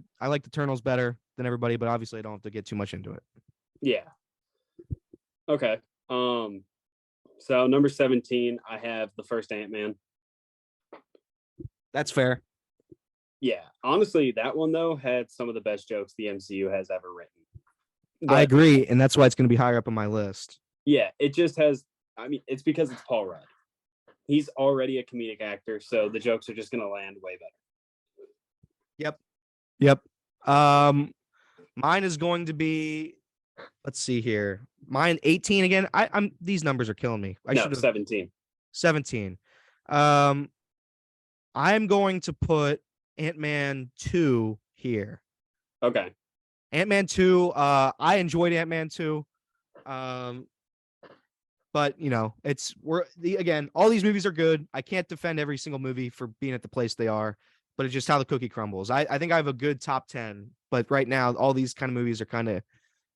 S1: Eternals better than everybody, but obviously I don't have to get too much into it.
S2: Yeah. Okay. So number 17, I have the first Ant-Man.
S1: That's fair.
S2: Yeah. Honestly, that one, though, had some of the best jokes the MCU has ever written.
S1: I agree, and that's why it's going to be higher up on my list.
S2: Yeah, it just has, it's because it's Paul Rudd. he's already a comedic actor, so the jokes are just going to land way better.
S1: Yep. Mine is going to be, let's see here. Mine 18 again. I'm these numbers are killing me. I should have
S2: 17.
S1: 17. I'm going to put Ant-Man 2 here.
S2: Okay.
S1: Ant-Man 2, I enjoyed Ant-Man 2. But again, all these movies are good. I can't defend every single movie for being at the place they are, but it's just how the cookie crumbles. I think I have a good top 10, but right now all these kind of movies are kind of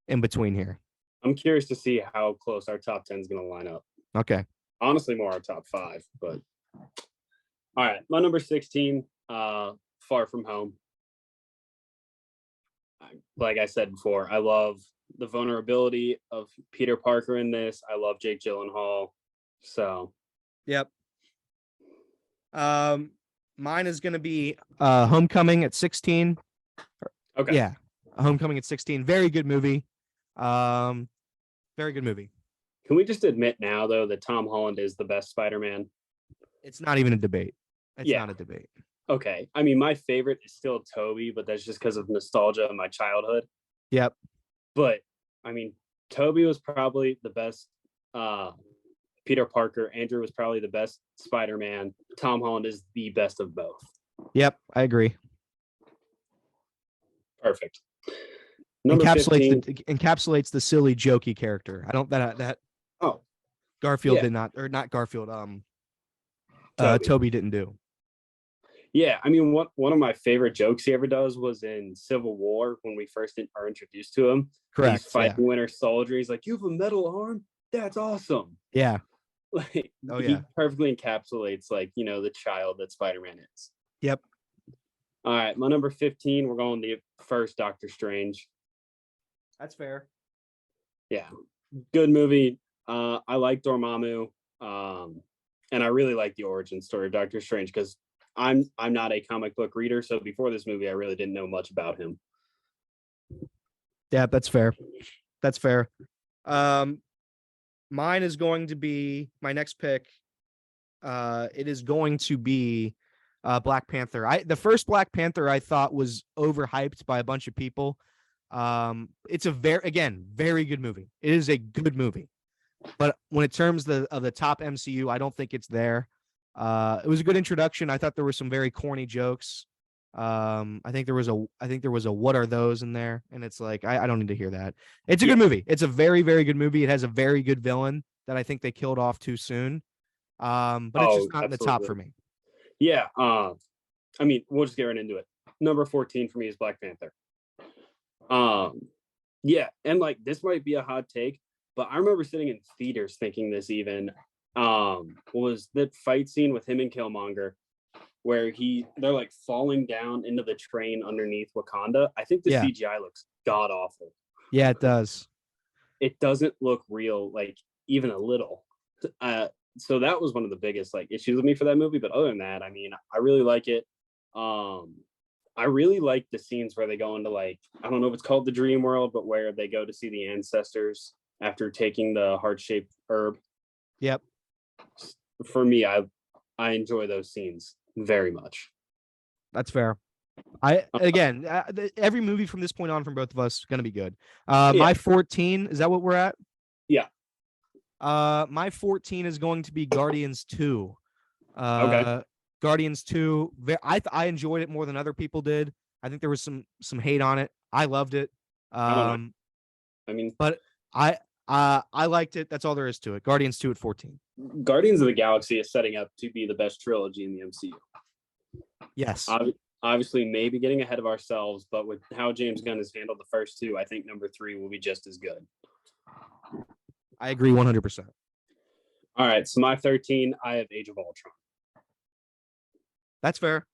S1: in between here.
S2: I'm curious to see how close our top 10 is going to line up.
S1: Okay.
S2: Honestly, more our top 5, but all right. My number 16, Far From Home. Like I said before, I love the vulnerability of Peter Parker in this. I love Jake Gyllenhaal. So,
S1: yep. Mine is going to be Homecoming at 16.
S2: Okay.
S1: Yeah. Homecoming at 16. Very good movie. Very good movie.
S2: Can we just admit now, though, that Tom Holland is the best Spider-Man?
S1: It's not even a debate. It's not a debate.
S2: Okay. I mean, my favorite is still Tobey, but that's just because of nostalgia of my childhood.
S1: Yep.
S2: But, I mean, Tobey was probably the best Peter Parker. Andrew was probably the best Spider-Man. Tom Holland is the best of both.
S1: Yep, I agree.
S2: Perfect.
S1: Encapsulates the silly, jokey character. I don't that. Oh, Garfield did not, or not Garfield. Tobey didn't do.
S2: Yeah, I mean, one of my favorite jokes he ever does was in Civil War when we first are introduced to him.
S1: Correct.
S2: He's fighting Winter Soldier. He's like, "You have a metal arm? That's awesome."
S1: Yeah.
S2: Like, he perfectly encapsulates the child that Spider-Man is.
S1: Yep.
S2: All right, my number 15. We're going the first Doctor Strange.
S1: That's fair.
S2: Yeah, good movie. I like Dormammu, and I really like the origin story of Doctor Strange because I'm not a comic book reader, so before this movie, I really didn't know much about him.
S1: Yeah, that's fair. That's fair. Mine is going to be my next pick. It is going to be Black Panther. The first Black Panther I thought was overhyped by a bunch of people. It's a very good movie. It is a good movie, but when it terms of the top MCU, I don't think it's there. It was a good introduction. I thought there were some very corny jokes. I think there was a what are those in there, and it's like I don't need to hear that. It's a good movie. It's a very, very good movie. It has a very good villain that I think they killed off too soon. But it's just not in the top for me.
S2: Yeah. I mean, we'll just get right into it. Number 14 for me is Black Panther. Yeah, and this might be a hot take, but I remember sitting in theaters thinking this even was the fight scene with him and Killmonger where they're falling down into the train underneath Wakanda. I think the CGI looks god awful.
S1: Yeah, it does.
S2: It doesn't look real, even a little. So that was one of the biggest issues with me for that movie. But other than that, I mean, I really like it. I really like the scenes where they go into I don't know if it's called the dream world, but where they go to see the ancestors after taking the heart-shaped herb.
S1: Yep.
S2: For me, I enjoy those scenes very much.
S1: That's fair. Every movie from this point on from both of us is going to be good. My 14, is that what we're at?
S2: Yeah.
S1: My 14 is going to be Guardians 2.
S2: Okay.
S1: Guardians 2. I enjoyed it more than other people did. I think there was some hate on it. I loved it.
S2: I
S1: liked it. That's all there is to it. Guardians 2 at 14.
S2: Guardians of the Galaxy is setting up to be the best trilogy in the MCU.
S1: Yes.
S2: Obviously, maybe getting ahead of ourselves, but with how James Gunn has handled the first two, I think number 3 will be just as good.
S1: I agree 100%.
S2: All right, so my 13, I have Age of Ultron.
S1: That's fair.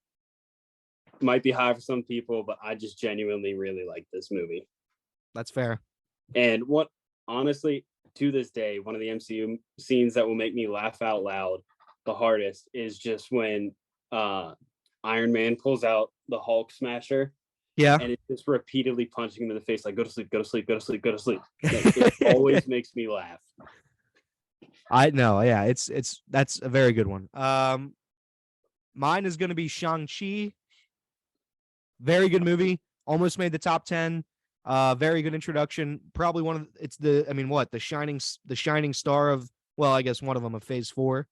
S2: Might be high for some people, but I just genuinely really like this movie.
S1: That's fair.
S2: And honestly, to this day, one of the MCU scenes that will make me laugh out loud the hardest is just when Iron Man pulls out the Hulk smasher.
S1: Yeah.
S2: And it's just repeatedly punching him in the face, go to sleep, go to sleep, go to sleep, go to sleep. It always makes me laugh.
S1: I know, yeah, that's a very good one. Mine is going to be Shang-Chi. Very good movie. Almost made the top 10. Very good introduction. Probably one of it's the I mean what the shining star of, well, I guess one of them of Phase 4.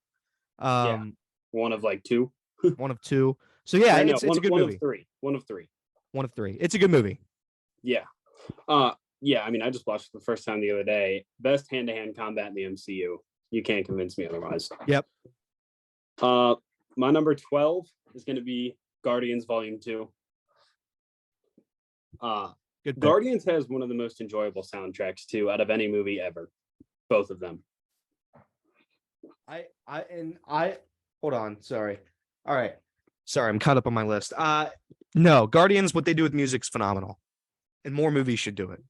S2: Yeah,
S1: Um,
S2: one of like two.
S1: one of two. So yeah,
S2: Or no,
S1: it's a good
S2: one of
S1: movie.
S2: three. One of three.
S1: One of three. It's a good movie.
S2: Yeah. Yeah, I mean, I just watched it the first time the other day. Best hand-to-hand combat in the MCU. You can't convince me otherwise.
S1: Yep.
S2: My number 12 is going to be Guardians Volume 2.
S1: Good pick.
S2: Guardians has one of the most enjoyable soundtracks too out of any movie ever. Both of them.
S1: I hold on, sorry. All right. Sorry, I'm caught up on my list. No, Guardians, what they do with music's phenomenal. And more movies should do it.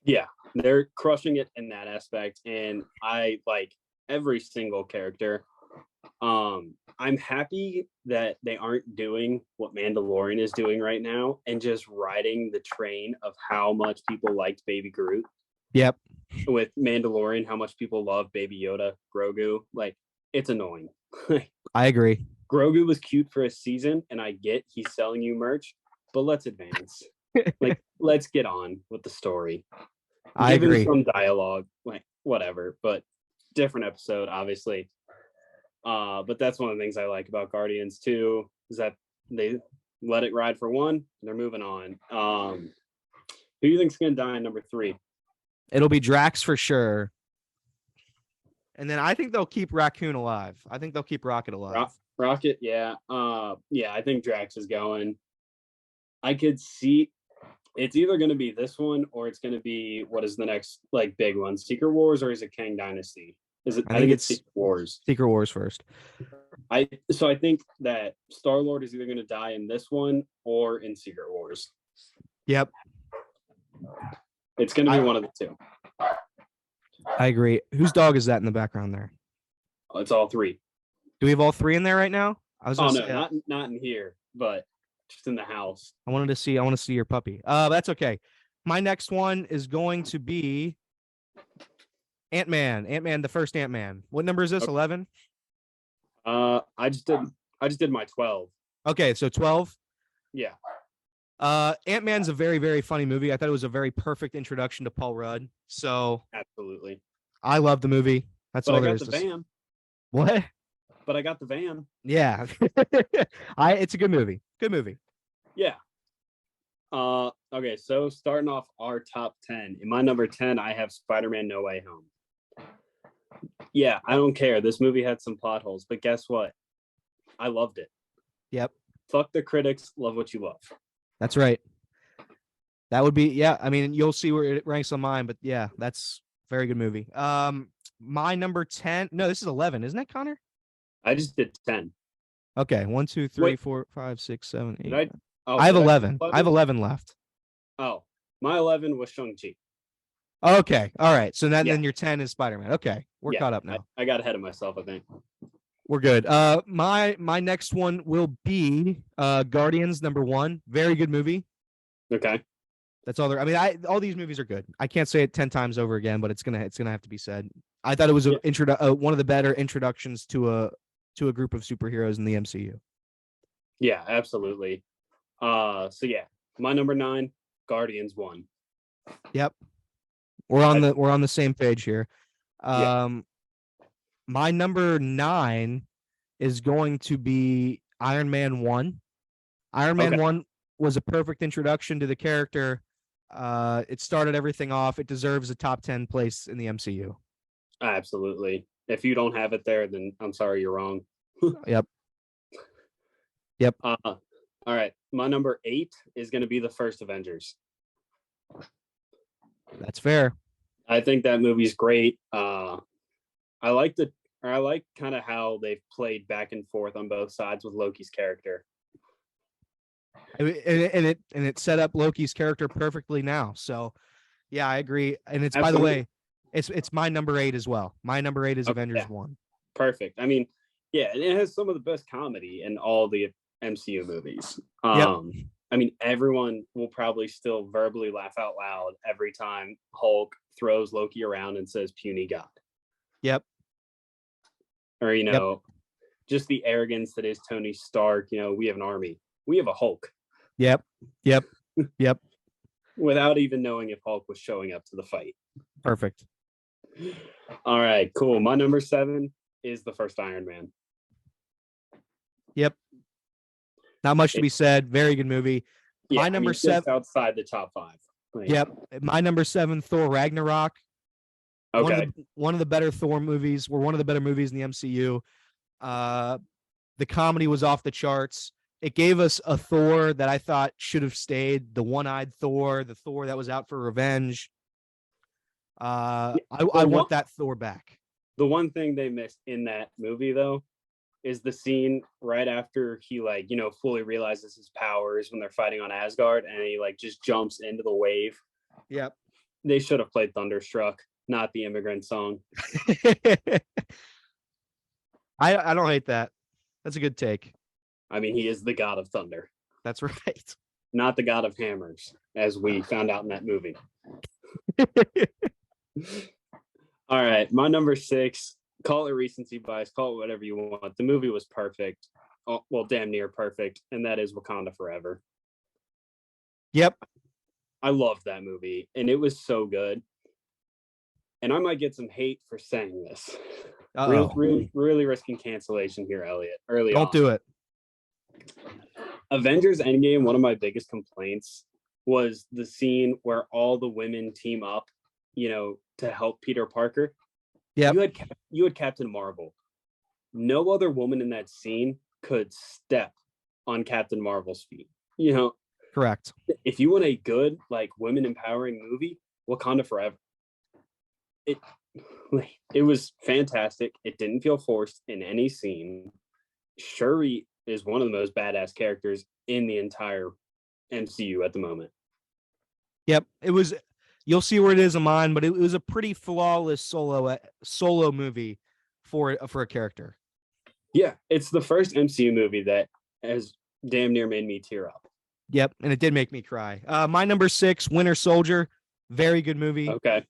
S2: Yeah, they're crushing it in that aspect. And I like every single character. I'm happy that they aren't doing what Mandalorian is doing right now and just riding the train of how much people liked Baby Groot.
S1: Yep.
S2: With Mandalorian, how much people love Baby Yoda, Grogu. Like, it's annoying.
S1: I agree.
S2: Grogu was cute for a season, and I get he's selling you merch, but let's advance. Like, let's get on with the story.
S1: I agree.
S2: Some dialogue, like whatever, but different episode, obviously. But that's one of the things I like about Guardians too, is that they let it ride for one, and they're moving on. Who do you think's gonna die in number 3?
S1: It'll be Drax for sure. And then I think they'll keep Raccoon alive. I think they'll keep Rocket alive.
S2: Rocket, yeah. Yeah, I think Drax is going. I could see it's either going to be this one or it's going to be what is the next like big one, Secret Wars, or is it Kang Dynasty? Is it? I think it's Secret Wars.
S1: Secret Wars first.
S2: I think that Star-Lord is either going to die in this one or in Secret Wars.
S1: Yep.
S2: It's going to be one of the two.
S1: I agree. Whose dog is that in the background there?
S2: It's all 3.
S1: Do we have all 3 in there right now?
S2: Not in here, but just in the house.
S1: I want to see your puppy. That's okay. My next one is going to be Ant-Man, the first Ant-Man. What number is this? 11?
S2: I just did my 12.
S1: Okay, so 12.
S2: Yeah.
S1: Ant-Man's a very, very funny movie. I thought it was a very perfect introduction to Paul Rudd. So
S2: absolutely,
S1: I love the movie. That's all there is. What?
S2: But I got the van.
S1: Yeah. It's a good movie. Good movie.
S2: Yeah. Okay, so starting off our top 10. In my number 10, I have Spider-Man No Way Home. Yeah, I don't care. This movie had some plot holes, but guess what? I loved it.
S1: Yep.
S2: Fuck the critics. Love what you love.
S1: That's right. That would be, yeah. I mean, you'll see where it ranks on mine, but yeah, that's a very good movie. My number 10. No, this is 11, isn't it, Connor?
S2: I just did 10.
S1: Okay. 1, 2, 3, Wait. 4, 5, 6, 7, 8.
S2: I
S1: have 11. I have 11 left.
S2: Oh, my 11 was Shang-Chi.
S1: Okay. All right. So then your 10 is Spider-Man. Okay. We're caught up now.
S2: I got ahead of myself, I think.
S1: We're good. My next one will be Guardians number 1. Very good movie.
S2: Okay.
S1: That's all there. I mean, all these movies are good. I can't say it 10 times over again, but it's gonna have to be said. I thought it was one of the better introductions to a group of superheroes in the MCU.
S2: Yeah, absolutely. So yeah, my number 9, Guardians 1.
S1: Yep. We're on the same page here. My number 9 is going to be Iron Man 1. Iron Man 1 was a perfect introduction to the character. It started everything off. It deserves a top 10 place in the MCU.
S2: Absolutely. If you don't have it there, then I'm sorry, you're wrong.
S1: Yep.
S2: All right. My number 8 is going to be the first Avengers.
S1: That's fair.
S2: I think that movie's great. I like kind of how they've played back and forth on both sides with Loki's character.
S1: And it set up Loki's character perfectly now. So yeah, I agree. And it's Absolutely. By the way, it's my number 8 as well. My number 8 is Avengers 1.
S2: Perfect. I mean, yeah, and it has some of the best comedy in all the MCU movies. I mean, everyone will probably still verbally laugh out loud every time Hulk throws Loki around and says puny god.
S1: Yep.
S2: or, just the arrogance that is Tony Stark. We have an army. We have a Hulk.
S1: Yep.
S2: Without even knowing if Hulk was showing up to the fight.
S1: Perfect.
S2: All right, cool. My number 7 is the first Iron Man.
S1: Yep. Not much to be said. Very good movie.
S2: Yeah,
S1: my number 7
S2: just outside the top 5.
S1: Yep. My number 7, Thor Ragnarok.
S2: Okay.
S1: One of the better Thor movies, or one of the better movies in the MCU. The comedy was off the charts. It gave us a Thor that I thought should have stayed, the one-eyed Thor, the Thor that was out for revenge. I want that Thor back.
S2: The one thing they missed in that movie, though, is the scene right after he fully realizes his powers when they're fighting on Asgard, and he just jumps into the wave.
S1: Yep.
S2: They should have played Thunderstruck, not the Immigrant Song.
S1: I don't hate that. That's a good take.
S2: I mean, he is the god of thunder.
S1: That's right.
S2: Not the god of hammers, as we found out in that movie. All right, my number 6, call it recency bias, call it whatever you want. The movie was perfect. Oh, well, damn near perfect, and that is Wakanda Forever.
S1: Yep.
S2: I loved that movie, and it was so good. And I might get some hate for saying this. Really risking cancellation here, Elliot.
S1: Don't do it.
S2: Avengers Endgame, one of my biggest complaints was the scene where all the women team up, to help Peter Parker.
S1: Yeah.
S2: You had Captain Marvel. No other woman in that scene could step on Captain Marvel's feet.
S1: Correct.
S2: If you want a good, women empowering movie, Wakanda Forever. It was fantastic. It didn't feel forced in any scene. Shuri is one of the most badass characters in the entire MCU at the moment.
S1: Yep. It was, you'll see where it is in mine, but it was a pretty flawless solo movie for a character.
S2: Yeah, it's the first MCU movie that has damn near made me tear up.
S1: Yep, and it did make me cry. My number 6, Winter Soldier. Very good movie.
S2: Okay.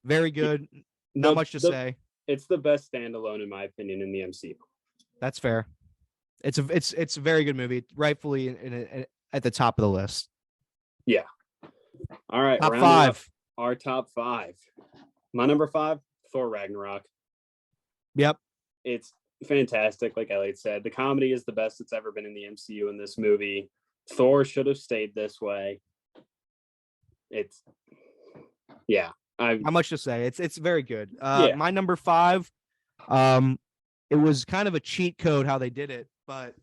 S1: Very good. Not much to say.
S2: It's the best standalone, in my opinion, in the MCU.
S1: That's fair. It's a very good movie, rightfully at the top of the list.
S2: Yeah. All right.
S1: Top 5.
S2: Our top 5. My number 5, Thor Ragnarok.
S1: Yep.
S2: It's fantastic, like Elliot said. The comedy is the best it's ever been in the MCU in this movie. Thor should have stayed this way. Not much
S1: to say. It's very good. My number 5, it was kind of a cheat code how they did it, but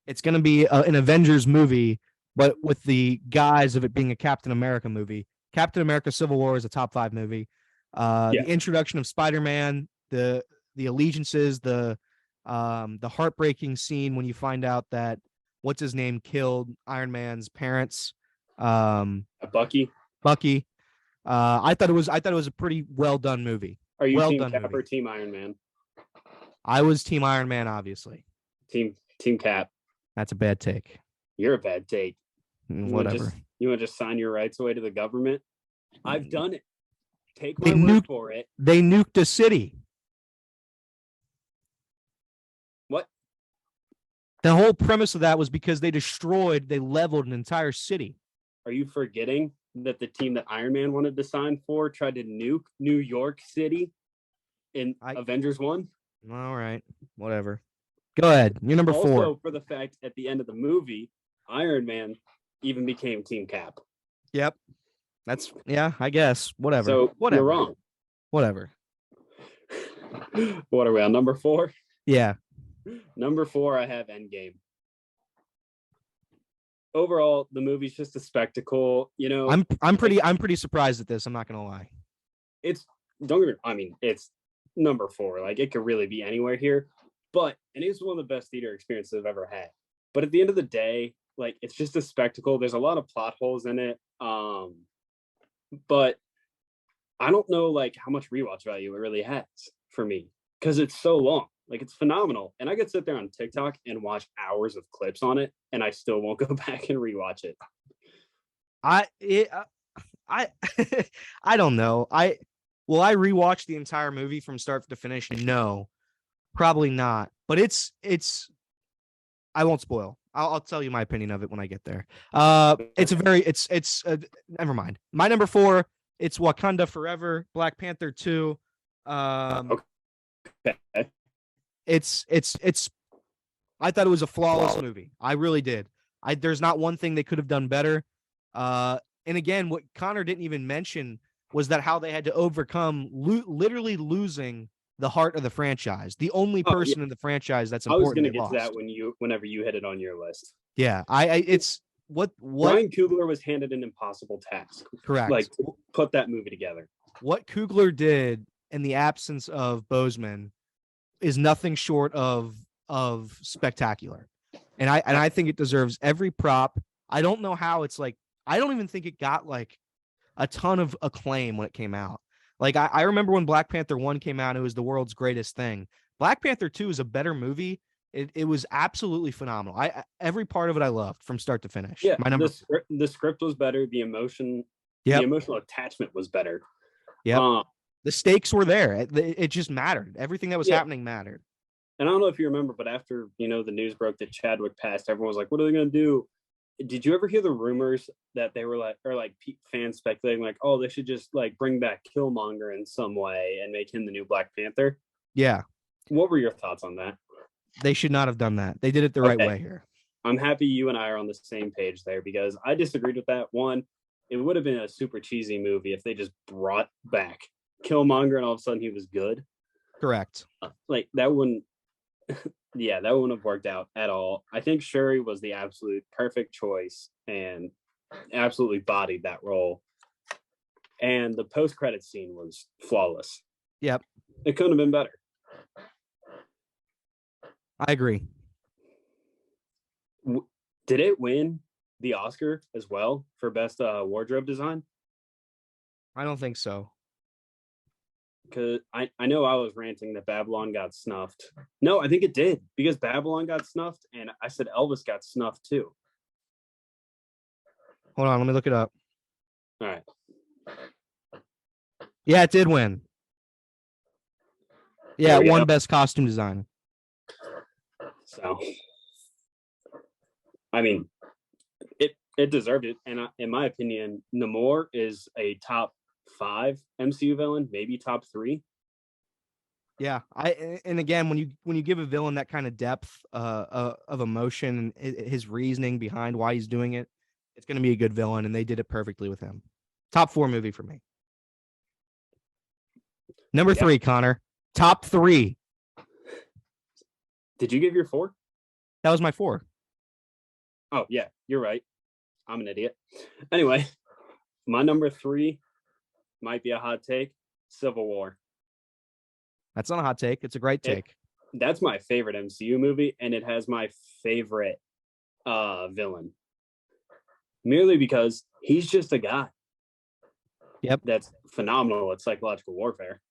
S1: it's going to be an Avengers movie, but with the guise of it being a Captain America movie. Captain America Civil War is a top 5 movie. The introduction of Spider-Man, the allegiances, the heartbreaking scene when you find out that what's his name killed Iron Man's parents.
S2: Bucky.
S1: I thought it was a pretty well done movie.
S2: Are you Team Cap or Team Iron Man?
S1: I was Team Iron Man, obviously.
S2: Team Cap.
S1: That's a bad take.
S2: You're a bad take.
S1: Whatever.
S2: You want to just sign your rights away to the government? I've done it. Take my word for it.
S1: They nuked a city.
S2: What?
S1: The whole premise of that was because they leveled an entire city.
S2: Are you forgetting that the team that Iron Man wanted to sign for tried to nuke New York City in Avengers 1?
S1: All right. Whatever. Go ahead. You're number 4.
S2: Also, for the fact at the end of the movie, Iron Man even became Team Cap.
S1: Yep. I guess. Whatever.
S2: So,
S1: whatever.
S2: You're wrong.
S1: Whatever.
S2: What are we on, number 4?
S1: Yeah.
S2: Number 4, I have Endgame. Overall, the movie's just a spectacle.
S1: I'm pretty surprised at this. I'm not gonna lie.
S2: It's number 4. It could really be anywhere here, but it is one of the best theater experiences I've ever had. But at the end of the day, it's just a spectacle. There's a lot of plot holes in it, but I don't know how much rewatch value it really has for me because it's so long. It's phenomenal. And I could sit there on TikTok and watch hours of clips on it, and I still won't go back and rewatch it.
S1: I don't know. Will I rewatch the entire movie from start to finish? No. Probably not, but it's. I won't spoil. I'll tell you my opinion of it when I get there. It's a very. It's. Never mind. My number 4. It's Wakanda Forever. Black Panther 2.
S2: Okay.
S1: It's. I thought it was a flawless movie. I really did. There's not one thing they could have done better. And again, what Connor didn't even mention was that how they had to overcome literally losing the heart of the franchise. The only person in the franchise that's important.
S2: I was going to get to that whenever you hit it on your list.
S1: Yeah, it's what
S2: Ryan Coogler was handed an impossible task.
S1: Correct.
S2: Like to put that movie together.
S1: What Coogler did in the absence of Boseman is nothing short of spectacular. And I think it deserves every prop. I don't know how it's like, I don't even think it got like a ton of acclaim when it came out. Like I remember when Black Panther 1 came out, it was the world's greatest thing. Black Panther 2 is a better movie. It was absolutely phenomenal. Every part of it I loved from start to finish.
S2: Yeah, the script was better. The emotional attachment was better.
S1: Yeah, the stakes were there. It just mattered. Everything that was happening mattered.
S2: And I don't know if you remember, but after the news broke that Chadwick passed, everyone was like, "What are they going to do?" Did you ever hear the rumors that they were like fans speculating like, "Oh, they should just like bring back Killmonger in some way and make him the new Black Panther"?
S1: Yeah.
S2: What were your thoughts on that?
S1: They should not have done that. They did it the right way here.
S2: I'm happy you and I are on the same page there because I disagreed with that. One, it would have been a super cheesy movie if they just brought back Killmonger and all of a sudden he was good.
S1: Correct.
S2: Like that wouldn't. Yeah, that wouldn't have worked out at all. I think Shuri was the absolute perfect choice and absolutely bodied that role. And the post-credit scene was flawless.
S1: Yep.
S2: It couldn't have been better.
S1: I agree.
S2: Did it win the Oscar as well for best wardrobe design?
S1: I don't think so.
S2: Because I know I was ranting that Babylon got snuffed. No, I think it did because Babylon got snuffed and I said Elvis got snuffed too.
S1: Hold on, let me look it up.
S2: All right.
S1: Yeah, it did win. Yeah, it won best costume design.
S2: So, I mean, it deserved it. And in my opinion, Namor is a top 5 MCU villain, maybe top 3.
S1: Yeah, and again, when you give a villain that kind of depth of emotion and his reasoning behind why he's doing it, it's going to be a good villain, and they did it perfectly with him. Top 4 movie for me. Number 3, Connor. Top 3.
S2: Did you give your 4?
S1: That was my 4.
S2: Oh yeah, you're right. I'm an idiot. Anyway, my number 3 might be a hot take. Civil War.
S1: That's not a hot take. It's a great take.
S2: That's my favorite MCU movie, and it has my favorite villain. Merely because he's just a guy.
S1: Yep.
S2: That's phenomenal at psychological warfare.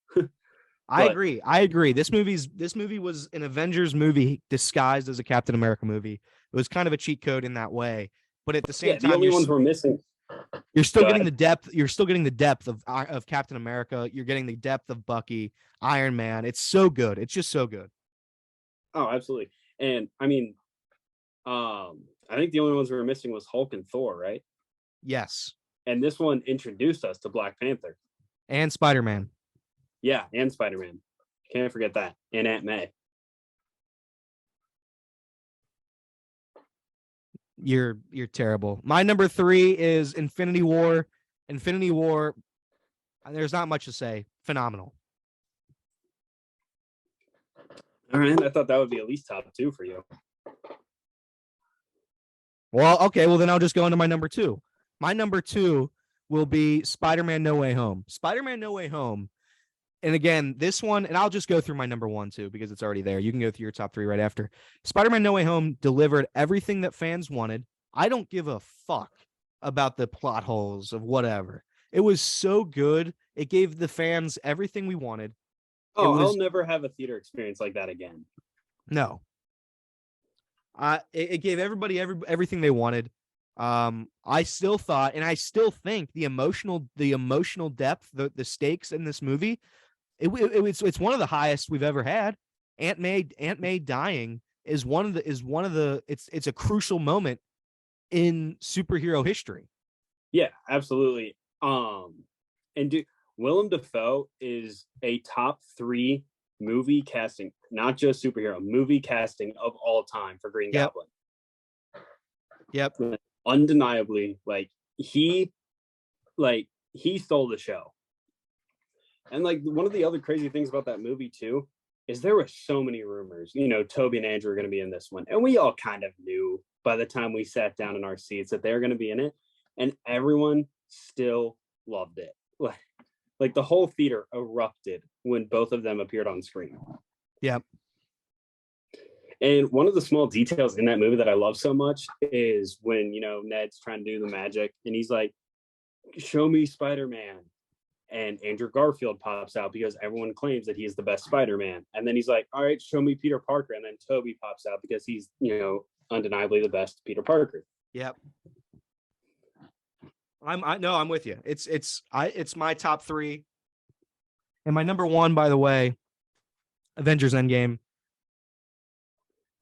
S1: I agree. This movie was an Avengers movie disguised as a Captain America movie. It was kind of a cheat code in that way, but at the same time,
S2: the only ones we're missing.
S1: You're still getting the depth. You're still getting the depth of Captain America. You're getting the depth of Bucky, Iron Man. It's so good. It's just so good.
S2: Oh, absolutely. And I mean, I think the only ones we were missing was Hulk and Thor, right?
S1: Yes.
S2: And this one introduced us to Black Panther
S1: and Spider-Man.
S2: Yeah, and Spider-Man. Can't forget that. And Aunt May.
S1: You're terrible. My number 3 is Infinity War. Infinity War, there's not much to say. Phenomenal.
S2: All right, I thought that would be at least top 2 for you.
S1: Well, okay, well then I'll just go into my number 2. My number 2 will be Spider-Man No Way Home. Spider-Man No Way Home. And again, this one, and I'll just go through my number 1 too, because it's already there. You can go through your top 3 right after. Spider-Man No Way Home delivered everything that fans wanted. I don't give a fuck about the plot holes of whatever. It was so good. It gave the fans everything we wanted.
S2: Oh, I'll never have a theater experience like that again.
S1: No. It gave everybody everything they wanted. I still thought, and I still think the emotional depth, the stakes in this movie, it's one of the highest we've ever had. Aunt May dying is one of the it's a crucial moment in superhero history.
S2: Yeah, absolutely. And Willem Dafoe is a top 3 movie casting, not just superhero, movie casting of all time for Green Goblin.
S1: Yep.
S2: Undeniably, he stole the show. And one of the other crazy things about that movie too is there were so many rumors. Toby and Andrew are going to be in this one, and we all kind of knew by the time we sat down in our seats that they were going to be in it, and everyone still loved it. Like the whole theater erupted when both of them appeared on screen.
S1: Yep.
S2: And one of the small details in that movie that I love so much is when, Ned's trying to do the magic and he's like, show me Spider-Man. And Andrew Garfield pops out because everyone claims that he's the best Spider-Man. And then he's like, all right, show me Peter Parker. And then Toby pops out because he's, undeniably the best Peter Parker.
S1: Yep. I'm with you. It's my top 3. And my number 1, by the way, Avengers Endgame.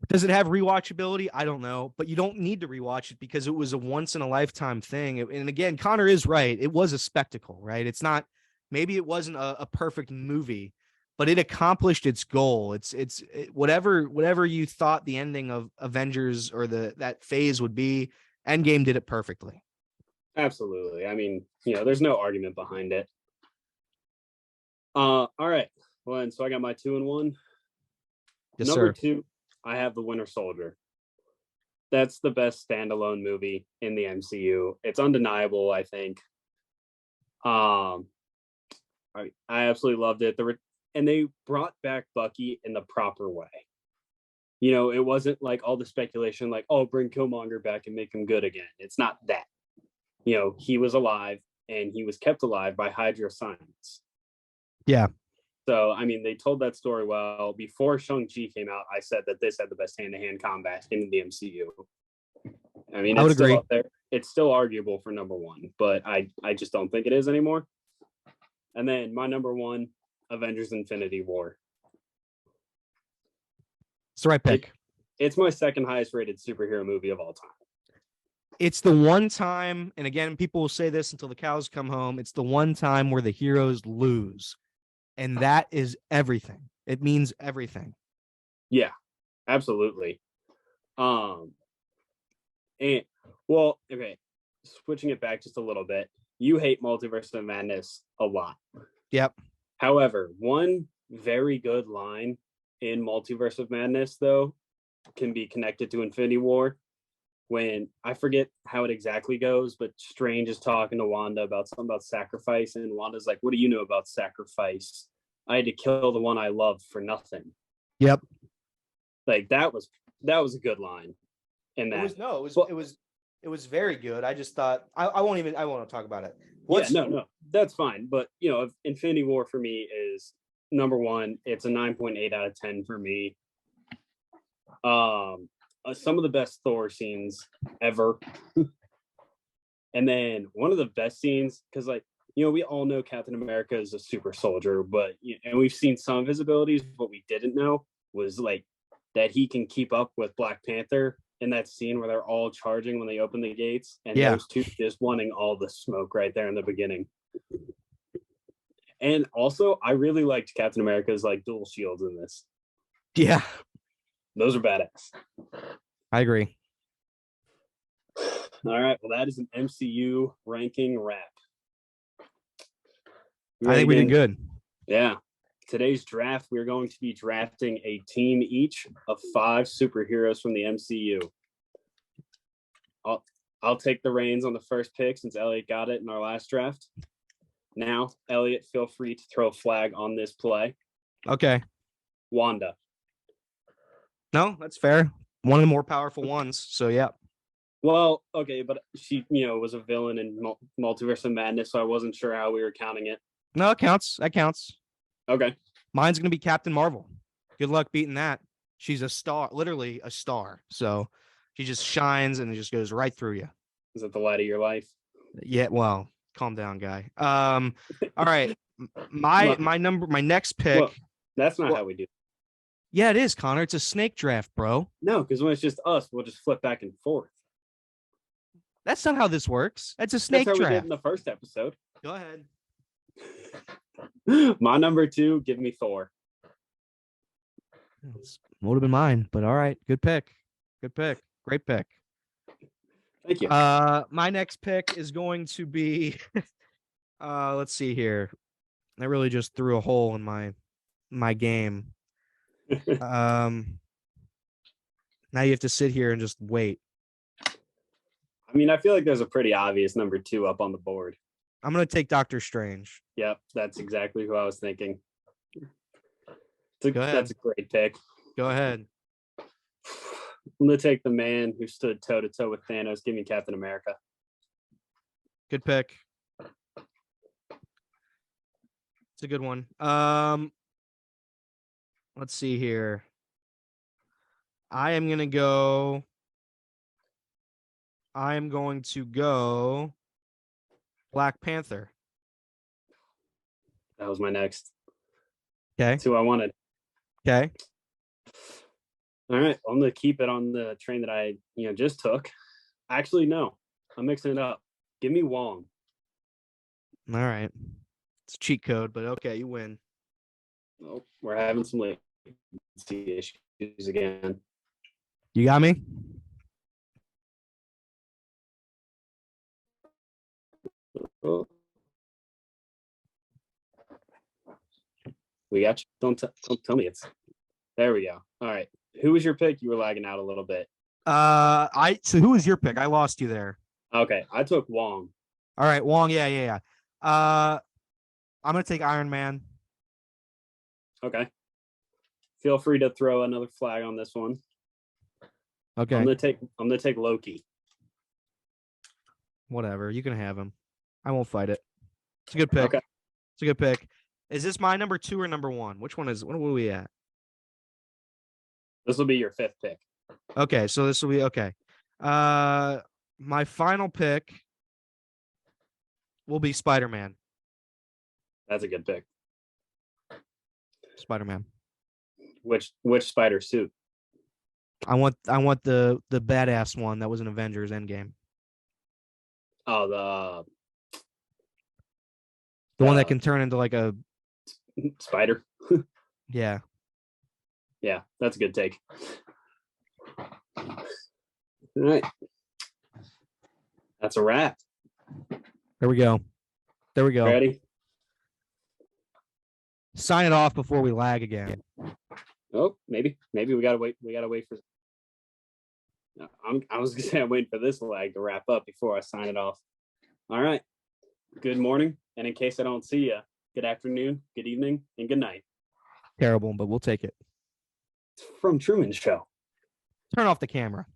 S1: Does it have rewatchability? I don't know, but you don't need to rewatch it because it was a once in a lifetime thing. And again, Connor is right. It was a spectacle, right? It's not, maybe it wasn't a perfect movie, but it accomplished its goal. It's whatever you thought the ending of Avengers or that phase would be, Endgame did it perfectly.
S2: Absolutely. I mean, there's no argument behind it. All right. Well, and so I got my 2 and 1.
S1: Yes,
S2: Number
S1: sir.
S2: 2, I have The Winter Soldier. That's the best standalone movie in the MCU. It's undeniable, I think. I absolutely loved it. And they brought back Bucky in the proper way. It wasn't like all the speculation, like, oh, bring Killmonger back and make him good again. It's not that. He was alive and he was kept alive by Hydra science.
S1: Yeah.
S2: So, I mean, they told that story well. Before Shang-Chi came out, I said that this had the best hand-to-hand combat in the MCU. I mean, it's still up there. It's still arguable for number 1, but I just don't think it is anymore. And then my number 1, Avengers Infinity War.
S1: It's the right pick.
S2: It's my second highest rated superhero movie of all time.
S1: It's the one time, and again, people will say this until the cows come home, it's the one time where the heroes lose. And that is everything. It means everything.
S2: Yeah, absolutely. And okay, switching it back just a little bit. You hate Multiverse of Madness a lot.
S1: Yep.
S2: However, one very good line in Multiverse of Madness, though, can be connected to Infinity War. When I forget how it exactly goes, but Strange is talking to Wanda about something about sacrifice, and Wanda's like, "What do you know about sacrifice? I had to kill the one I loved for nothing."
S1: Yep.
S2: That was a good line. In that,
S1: it was very good. I just thought I won't talk about it.
S2: No, that's fine. But Infinity War for me is number 1. It's a 9.8 out of 10 for me. Some of the best Thor scenes ever. And then one of the best scenes, because we all know Captain America is a super soldier, but and we've seen some of his abilities. What we didn't know was that he can keep up with Black Panther in that scene where they're all charging when they open the gates, and those two just wanting all the smoke right there in the beginning. And also, I really liked Captain America's dual shields in this.
S1: Yeah.
S2: Those are badass.
S1: I agree.
S2: All right. Well, that is an MCU ranking wrap.
S1: I think we did good.
S2: Yeah. Today's draft, we're going to be drafting a team each of 5 superheroes from the MCU. I'll take the reins on the first pick since Elliot got it in our last draft. Now, Elliot, feel free to throw a flag on this play.
S1: Okay.
S2: Wanda.
S1: No, that's fair. One of the more powerful ones. So, yeah.
S2: Well, okay, but she, was a villain in Multiverse of Madness, so I wasn't sure how we were counting it.
S1: No, it counts. That counts.
S2: Okay.
S1: Mine's going to be Captain Marvel. Good luck beating that. She's a star, literally a star. So she just shines and it just goes right through you.
S2: Is it the light of your life?
S1: Yeah, well, calm down, guy. All right. My next pick.
S2: Well, that's not how we do it.
S1: Yeah, it is, Connor. It's a snake draft, bro.
S2: No, because when it's just us, we'll just flip back and forth.
S1: That's not how this works. That's a
S2: That's
S1: snake
S2: how we did
S1: draft.
S2: in the first episode.
S1: Go ahead.
S2: My number 2, give me Thor.
S1: Would have been mine, but all right. Good pick. Good pick. Great pick.
S2: Thank you.
S1: My next pick is going to be let's see here. I really just threw a hole in my game. Now you have to sit here and just wait.
S2: I mean, I feel like there's a pretty obvious number 2 up on the board.
S1: I'm going to take Doctor Strange.
S2: Yep, that's exactly who I was thinking.
S1: Go ahead.
S2: That's a great pick.
S1: Go ahead.
S2: I'm going to take the man who stood toe-to-toe with Thanos. Give me Captain America.
S1: Good pick. It's a good one. Let's see here. I am going to go Black Panther.
S2: That was my next.
S1: Okay.
S2: That's who I wanted.
S1: Okay.
S2: All right. I'm going to keep it on the train that I, just took. Actually, no. I'm mixing it up. Give me Wong.
S1: All right. It's a cheat code, but okay, you win.
S2: Oh, we're having some latency issues again.
S1: You got me?
S2: Oh. We got you. Don't tell me it's. There we go. All right. Who was your pick? You were lagging out a little bit.
S1: So who was your pick? I lost you there.
S2: Okay, I took Wong.
S1: All right, Wong. Yeah. I'm gonna take Iron Man.
S2: Okay. Feel free to throw another flag on this one.
S1: Okay.
S2: I'm gonna take Loki.
S1: Whatever. You can have him. I won't fight it. It's a good pick.
S2: Okay.
S1: It's a good pick. Is this my number 2 or number 1? Which one is? What are we at?
S2: This will be your 5th pick.
S1: Okay, so this will be okay. My final pick will be Spider-Man.
S2: That's a good pick.
S1: Spider-Man.
S2: Which spider suit?
S1: I want the badass one that was in Avengers Endgame.
S2: Oh,
S1: the one that can turn into like a
S2: spider.
S1: Yeah.
S2: Yeah, that's a good take. All right. That's a wrap.
S1: There we go.
S2: Ready?
S1: Sign it off before we lag again.
S2: Oh, maybe we gotta wait. We gotta wait for. I was gonna say I'm waiting for this lag to wrap up before I sign it off. All right. Good morning, and in case I don't see you, good afternoon, good evening, and good night.
S1: Terrible, but we'll take it.
S2: From Truman Show.
S1: Turn off the camera.